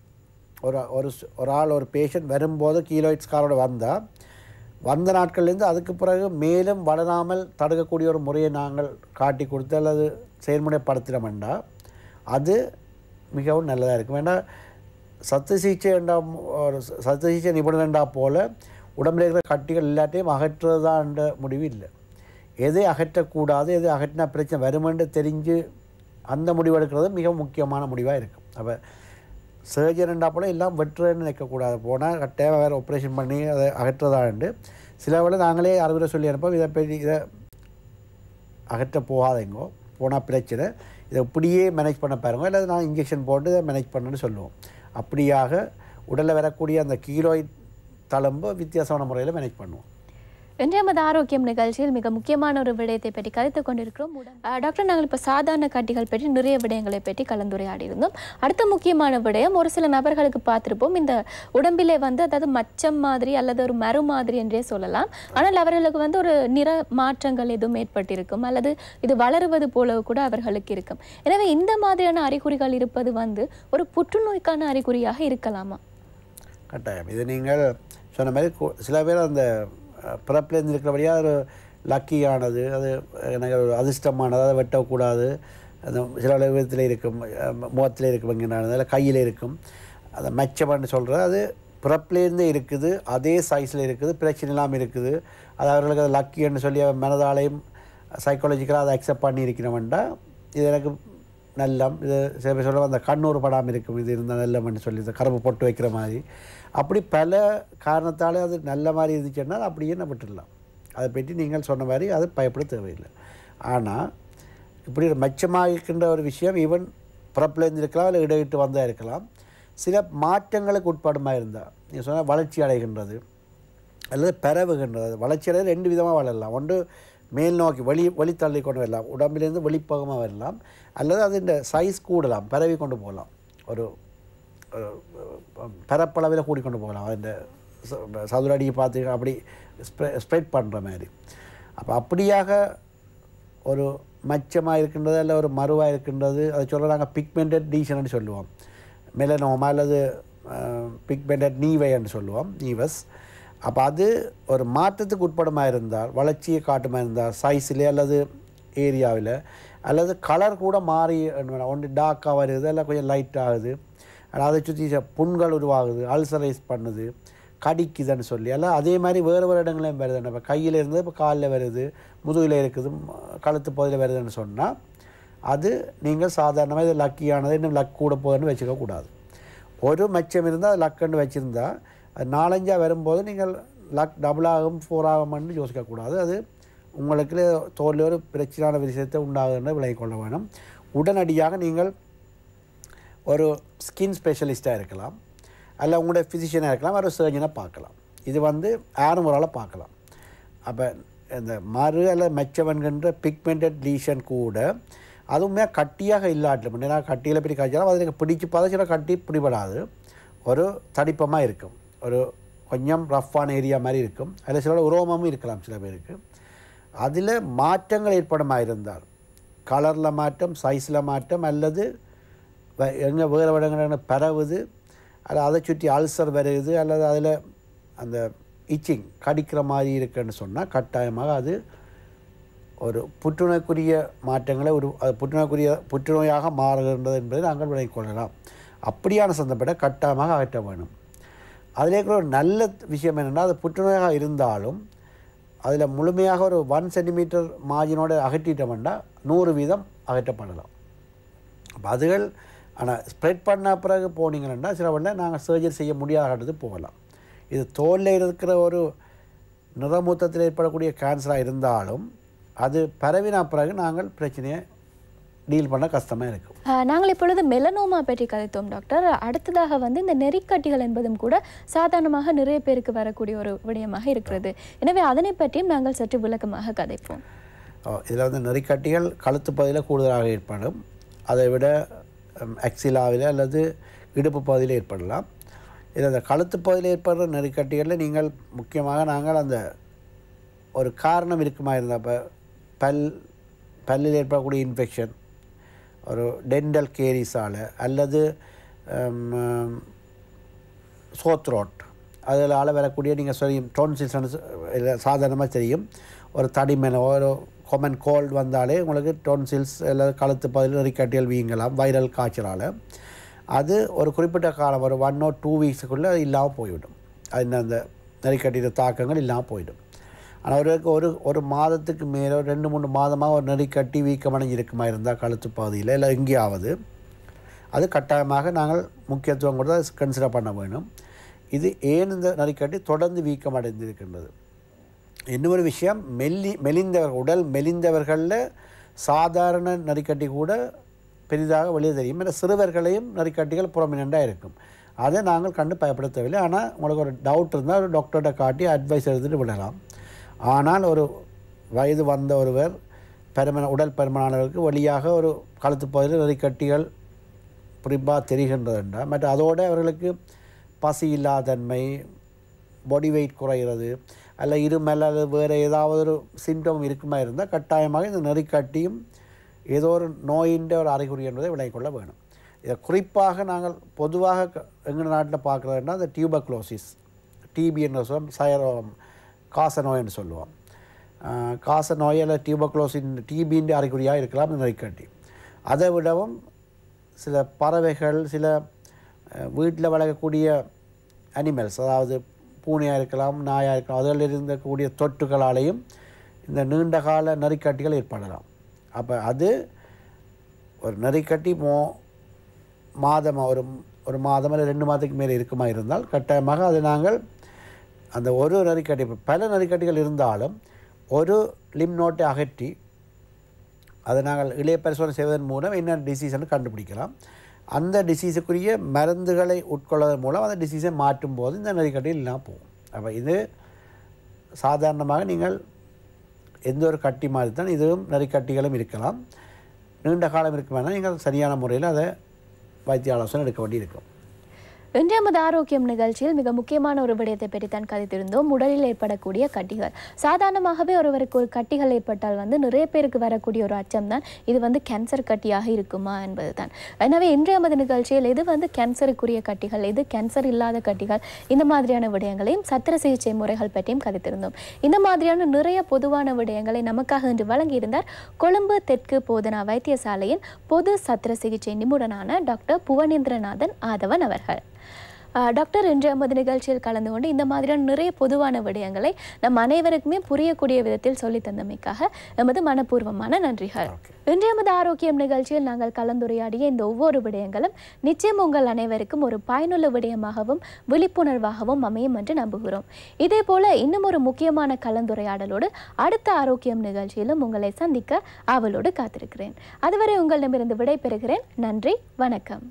[SPEAKER 2] ஒரு ஆள் ஒரு பேஷண்ட் வரும்போது கீலாய்டு ஸ்காரோடு வந்தால் வந்த நாட்கள்லேருந்து அதுக்கு பிறகு மேலும் வளராமல் தடுக்கக்கூடிய ஒரு முறையை நாங்கள் காட்டி கொடுத்து அல்லது செயல்முறைப்படுத்தினோம்னா அது மிகவும் நல்லதாக இருக்கும். ஏன்னா சத்து சிகிச்சை ஒரு சத்து சிகிச்சை நிபுணர்ண்டா போல் உடம்புல இருக்கிற கட்டிகள் எல்லாத்தையும் அகற்றுறதான்ற முடிவு இல்லை. எதை அகற்றக்கூடாது, எது அகற்றினா பிரச்சனை வருமென்று தெரிஞ்சு அந்த முடிவு எடுக்கிறது மிக முக்கியமான முடிவாக இருக்கும். அப்போ சர்ஜரிண்டா போல் எல்லாம் வெட்டுறேன்னு நினைக்கக்கூடாது. போனால் கட்டாயம் வேறு ஆப்ரேஷன் பண்ணி அதை அகற்றுறதாண்டு சில வேளை நாங்களே அறிவுரை சொல்லி அனுப்போம், இதை அகற்ற போகாதீங்கோ, போனால் பிரச்சனை, இதை இப்படியே மேனேஜ் பண்ண பாருங்க, இல்லை நான் இன்ஜெக்ஷன் போட்டு இதை மேனேஜ் பண்ணுன்னு சொல்லுவோம். அப்படியாக உடலில் வரக்கூடிய அந்த கீலோயிட் தழும்பு வித்தியாசமான முறையில் மேனேஜ் பண்ணுவோம்.
[SPEAKER 1] இன்றைய நமது ஆரோக்கியம் நிகழ்ச்சியில் மிக முக்கியமான ஒரு விடயத்தை பற்றி கருத்து கொண்டிருக்கிறோம். டாக்டர், நாங்கள் இப்போ சாதாரண கட்டிகள் பற்றி நிறைய விடயங்களை பற்றி கலந்துரையாடி இருந்தோம். அடுத்த முக்கியமான விடயம், ஒரு சில நபர்களுக்கு பார்த்துருப்போம், இந்த உடம்பிலே அதாவது மச்சம் மாதிரி அல்லது ஒரு மறு மாதிரி என்றே சொல்லலாம். ஆனால் அவர்களுக்கு ஒரு நிற மாற்றங்கள் எதுவும் ஏற்பட்டிருக்கும் அல்லது இது வளருவது போல கூட அவர்களுக்கு இருக்கும். எனவே இந்த மாதிரியான அறிகுறிகள் இருப்பது ஒரு புற்றுநோய்க்கான அறிகுறியாக இருக்கலாமா?
[SPEAKER 2] கட்டாயம். இது நீங்கள் சொன்ன மாதிரி சில பேர் அந்த பிறப்பிலேருந்து இருக்கிறபடியாக ஒரு லக்கியானது, அது எனக்கு ஒரு அதிர்ஷ்டமானது, அதை வெட்டக்கூடாது, அந்த சில விதத்தில் இருக்கும், முகத்தில் இருக்கும், இங்கே கையில் இருக்கும், அந்த மெச்சம்னு சொல்கிறது அது பிறப்பிலேருந்தே இருக்குது, அதே சைஸில் இருக்குது, பிரச்சனை இல்லாமல் இருக்குது. அது அவர்களுக்கு அது லக்கின்னு சொல்லி மனதாலையும் சைக்காலஜிக்கலாக அதை அக்செப்ட் பண்ணி இருக்கிறவன்டா இது எனக்கு நல்லம், இது சில பேர் சொல்ல அந்த கண்ணூர் படாமல் இருக்கும், இது இருந்தால் நல்லம்னு சொல்லி இந்த கரும்பு போட்டு வைக்கிற மாதிரி, அப்படி பல காரணத்தால் அது நல்ல மாதிரி இருந்துச்சுன்னா அப்படியே நம்ம விட்டுடலாம். அதை பற்றி நீங்கள் சொன்ன மாதிரி அது பயப்பட தேவையில்லை. ஆனால் இப்படி ஒரு மச்சமாக இருக்கின்ற ஒரு விஷயம் ஈவன் பிறப்பிலேருந்து இருக்கலாம், இல்லை இடையிட்டு வந்தால் இருக்கலாம். சில மாற்றங்களுக்கு உட்படுமா இருந்தால் நீங்கள் சொன்னால் வளர்ச்சி அடைகின்றது அல்லது பரவுகின்றது. வளர்ச்சி அடைகிறது ரெண்டு விதமாக வளரலாம். ஒன்று மேல் நோக்கி வழி தள்ளி கொண்டு வரலாம், உடம்பிலேருந்து வெளிப்பகமாக வரலாம், அல்லது அது இந்த சைஸ் கூடலாம், பரவி கொண்டு போகலாம், ஒரு பரப்பளவில் கூடிக்கொண்டு போகலாம். அந்த சதுர அடியை பார்த்து அப்படி ஸ்ப்ரெட் பண்ணுற மாதிரி. அப்போ அப்படியாக ஒரு மச்சமாக இருக்கின்றது அல்ல ஒரு மருவாக இருக்கின்றது, அதை சொல்ல நாங்கள் பிக்மெண்டட் லீஷன்னு சொல்லுவோம், மெலனோமா அல்லது பிக்மெண்டட் நீவைன்னு சொல்லுவோம், நீவஸ். அப்போ அது ஒரு மாற்றத்துக்கு உட்படமாக இருந்தால், வளர்ச்சியை காட்டுமா இருந்தால், சைஸில் அல்லது ஏரியாவில், அல்லது கலர் கூட மாறி ஒன்று டார்க்காக வருது, இல்லை கொஞ்சம் லைட் ஆகுது, அதை சுற்றி புண்கள் உருவாகுது, அல்சரைஸ் பண்ணுது, கடிக்குதுன்னு சொல்லி எல்லாம் அதே மாதிரி வேறு வேறு இடங்களையும் வருது. இப்போ கையில் இருந்து இப்போ காலில் வருது, முதுகில் இருக்குது, கழுத்து பகுதியில் வருதுன்னு சொன்னால் அது நீங்கள் சாதாரணமாக இது லக்கியானது, இன்னும் லக் கூட போகுதுன்னு வச்சுக்கக்கூடாது. ஒரு மச்சம் இருந்தால் அது லக்குன்னு வச்சுருந்தா அது 4-5 வரும்போது நீங்கள் லக் டபுளாகும் 4 ஆகும்னு யோசிக்கக்கூடாது. அது உங்களுக்கு தோலில் ஒரு பிரச்சனையான விஷயத்தை உண்டாகுதுன்னு விளங்கிக் கொள்ள வேணும். உடனடியாக நீங்கள் ஒரு ஸ்கின் ஸ்பெஷலிஸ்ட்டாக இருக்கலாம், அல்ல உங்களுடைய ஃபிசிஷியனாக இருக்கலாம், ஒரு சர்ஜனை பார்க்கலாம். இது யாரும் ஒரு ஆளாக பார்க்கலாம். அப்போ இந்த மறு அல்ல மெச்சவன்கின்ற பிக்மெண்டட் லீஷன் கூட அதுவுமே கட்டியாக இல்லாட்டிலும், ஏன்னா கட்டியில் போய் காய்ச்சாலும் அது பிடிச்சி பார்த்தா சில கட்டி பிடிபடாது, ஒரு தடிப்பமாக இருக்கும், ஒரு கொஞ்சம் ரஃப்பான ஏரியா மாதிரி இருக்கும், அதில் சில உரோமமும் இருக்கலாம் சில பேருக்கு. அதில் மாற்றங்கள் ஏற்படமாக இருந்தால், கலரில் மாற்றம், சைஸில் மாற்றம், அல்லது எங்கே வேறு இடங்கள் பரவுது, அல்லது அதை சுற்றி அல்சர் வருது, அல்லது அதில் அந்த இச்சிங் கடிக்கிற மாதிரி இருக்குன்னு சொன்னால் கட்டாயமாக அது ஒரு புற்றுநோய்க்குரிய மாற்றங்களை அது புற்றுநோயாக மாறுகின்றது என்பதை நாங்கள் விளங்கிக் கொள்ளலாம். அப்படியான சந்தர்ப்பத்தை கட்டாயமாக அகற்ற வேணும். அதில் இருக்கிற ஒரு நல்ல விஷயம் என்னென்னா, அது புற்றுநோயாக இருந்தாலும் அதில் முழுமையாக ஒரு 1 சென்டிமீட்டர் மார்ஜினோடு அகற்றிட்டோம்னா 100% அகற்றப்படலாம். அப்போ அதுகள் ஆனால் ஸ்ப்ரெட் பண்ண பிறகு போனீங்கன்னா சில உடனே நாங்கள் சர்ஜரி செய்ய முடியாதது போகலாம். இது தோலில் இருக்கிற ஒரு நிறமூத்தத்தில் ஏற்படக்கூடிய கேன்சராக இருந்தாலும் அது பரவின பிறகு நாங்கள் பிரச்சனையை டீல் பண்ண கஷ்டமாக இருக்கும்.
[SPEAKER 1] நாங்கள் இப்பொழுது மெலனோமா பற்றி கதைத்தோம் டாக்டர். அடுத்ததாக இந்த நெறிக்கட்டிகள் என்பதும் கூட சாதாரணமாக நிறைய பேருக்கு வரக்கூடிய ஒரு விடயமாக இருக்கிறது. எனவே அதனை பற்றியும் நாங்கள் சற்று விளக்கமாக கதைப்போம்.
[SPEAKER 2] இதில் நெறிக்கட்டிகள் கழுத்து பகுதியில் கூடுதலாக ஏற்படும், அதை விட அக்சிலாவில் அல்லது இடுப்பு பகுதியில் ஏற்படலாம். இதில் அந்த கழுத்து பகுதியில் ஏற்படுற நெறிக்கட்டிகளில் நீங்கள் முக்கியமாக நாங்கள் அந்த ஒரு காரணம் இருக்குமா இருந்தால், இப்போ பல்லில் ஏற்படக்கூடிய இன்ஃபெக்ஷன், ஒரு டென்டல் கேரிஸால், அல்லது சோத்ரோட், அதனால் வரக்கூடிய நீங்கள் சொல்லி டோன்சில்ஸ் சாதாரணமாக தெரியும். ஒரு தடிமன் ஒரு காமன் கோல்டு வந்தாலே உங்களுக்கு டோன்சில்ஸ் அல்லது கழுத்து பகுதியில் நெறிக்கட்டிகள் வீங்கலாம் வைரல் காய்ச்சலால். அது ஒரு குறிப்பிட்ட காலம் ஒரு 1 or 2 வீக்ஸுக்குள்ளே அது இல்லாமல் போய்விடும். அது அந்த நெறிக்கட்டிய தாக்கங்கள் இல்லாமல் போய்டும். ஆனால் ஒரு மாதத்துக்கு மேலே 2-3 மாதமாக ஒரு நெறிக்கட்டி வீக்கமடைஞ்சிருக்குமா இருந்தால் கழுத்து பகுதியில் இல்லை எங்கேயாவது அது கட்டாயமாக நாங்கள் முக்கியத்துவம் கொடுத்து அதை கன்சிடர் பண்ண வேணும். இது ஏன் இந்த நெறிக்கட்டி தொடர்ந்து வீக்கம் அடைந்திருக்கின்றது. இன்னொரு விஷயம், உடல் மெலிந்தவர்களில் சாதாரண நெறிக்கட்டி கூட பெரிதாக வெளியே தெரியும். ஏன்னா சிறுவர்களையும் நெறிக்கட்டிகள் ப்ரொமினெண்ட்டாக இருக்கும். அதை நாங்கள் கண்டு பயப்படுத்தவில்லை. ஆனால் உங்களுக்கு ஒரு டவுட் இருந்தால் ஒரு டாக்டர்கிட்ட காட்டி அட்வைஸ் எடுத்துகிட்டு விடலாம். ஆனால் ஒரு வயது வந்த ஒருவர் உடல் பருமனானவருக்கு வழியாக ஒரு கழுத்து பகுதியில் நெறிக்கட்டிகள் குறிப்பாக தெரிகின்றதுண்டா மற்ற அதோடு அவர்களுக்கு பசி இல்லாதன்மை, பாடி வெயிட் குறைகிறது அல்ல இருமல் அல்லது வேறு ஏதாவது ஒரு சிம்டம் இருக்குமா இருந்தால் கட்டாயமாக இந்த நெறிக்கட்டியும் ஏதோ ஒரு நோயின் ஒரு அறிகுறி என்பதை விளங்கிக்கொள்ள வேணும். இதை குறிப்பாக நாங்கள் பொதுவாக எங்கள் நாட்டில் பார்க்குறதுனா இந்த டியூபர்குலோசிஸ், டிபி என்று சொல்லுவோம், காச நோய் என்று சொல்லுவோம். காச நோய் அல்லது டியூபர்குலோசின் டிபின்ற அறிகுறியாக இருக்கலாம் இந்த நெறிக்கட்டி. அதை விடவும் சில பறவைகள், சில வீட்டில் வளர்க்கக்கூடிய அனிமல்ஸ், அதாவது பூனையாக இருக்கலாம், நாயாக இருக்கலாம், அதில் இருக்கக்கூடிய தொற்றுகளாலேயும் இந்த நீண்டகால நெறிக்கட்டிகள் ஏற்படலாம். அப்போ அது ஒரு நெறிக்கட்டி ஒரு மாதம் இல்லை 2 மாதத்துக்கு மேலே இருக்குமா இருந்தால் கட்டாயமாக அது நாங்கள் அந்த ஒரு நெறிக்கட்டி, பல நெறிக்கட்டிகள் இருந்தாலும் ஒரு லிம் நோட்டை அகற்றி அதை நாங்கள் இளைய பரிசோதனை செய்வதன் மூலம் என்ன டிசீஸ்ன்னு கண்டுபிடிக்கலாம். அந்த டிசீஸுக்குரிய மருந்துகளை உட்கொள்வதன் மூலம் அந்த டிசீஸை மாற்றும் போது இந்த நெறிக்கட்டிகள் இல்லாமல் போகும். அப்போ இது சாதாரணமாக நீங்கள் எந்த ஒரு கட்டி மாதிரி தான் இதுவும் நெறிக்கட்டிகளும் இருக்கலாம். நீண்ட காலம் இருக்குமானால் நீங்கள் சரியான முறையில் அதை வைத்திய ஆலோசனை எடுக்க வேண்டி இருக்கும்.
[SPEAKER 1] இன்றைய நமது ஆரோக்கியம் நிகழ்ச்சியில் மிக முக்கியமான ஒரு விடயத்தை பற்றி தான் கதைத்திருந்தோம். உடலில் ஏற்படக்கூடிய கட்டிகள். சாதாரணமாகவே ஒருவருக்கு ஒரு கட்டிகள் ஏற்பட்டால் நிறைய பேருக்கு வரக்கூடிய ஒரு அச்சம் தான் இது கேன்சர் கட்டியாக இருக்குமா என்பது தான். எனவே இன்றைய நமது நிகழ்ச்சியில் எது கேன்சருக்குரிய கட்டிகள், எது கேன்சர் இல்லாத கட்டிகள், இந்த மாதிரியான விடயங்களையும் சத்திர சிகிச்சை முறைகள் பற்றியும் கதைத்திருந்தோம். இந்த மாதிரியான நிறைய பொதுவான விடயங்களை நமக்காக இன்று வழங்கியிருந்தார் கொழும்பு தெற்கு போதனா வைத்தியசாலையின் பொது சத்திர சிகிச்சை நிபுணரான டாக்டர் புவனேந்திரநாதன் ஆதவன் அவர்கள். டாக்டர் இன்றைய நமது நிகழ்ச்சியில் கலந்து கொண்டு இந்த மாதிரியான நிறைய பொதுவான விடயங்களை நம் அனைவருக்குமே புரியக்கூடிய விதத்தில் சொல்லி தந்தமைக்காக எமது மனப்பூர்வமான நன்றிகள். இன்றைய நமது ஆரோக்கியம் நிகழ்ச்சியில் நாங்கள் கலந்துரையாடிய இந்த ஒவ்வொரு விடயங்களும் நிச்சயம் உங்கள் அனைவருக்கும் ஒரு பயனுள்ள விடயமாகவும் விழிப்புணர்வாகவும் அமையும் என்று நம்புகிறோம். இதே போல இன்னும் ஒரு முக்கியமான கலந்துரையாடலோடு அடுத்த ஆரோக்கியம் நிகழ்ச்சியிலும் உங்களை சந்திக்க ஆவலோடு காத்திருக்கிறேன். அதுவரை உங்களிடமிருந்து விடை பெறுகிறேன். நன்றி, வணக்கம்.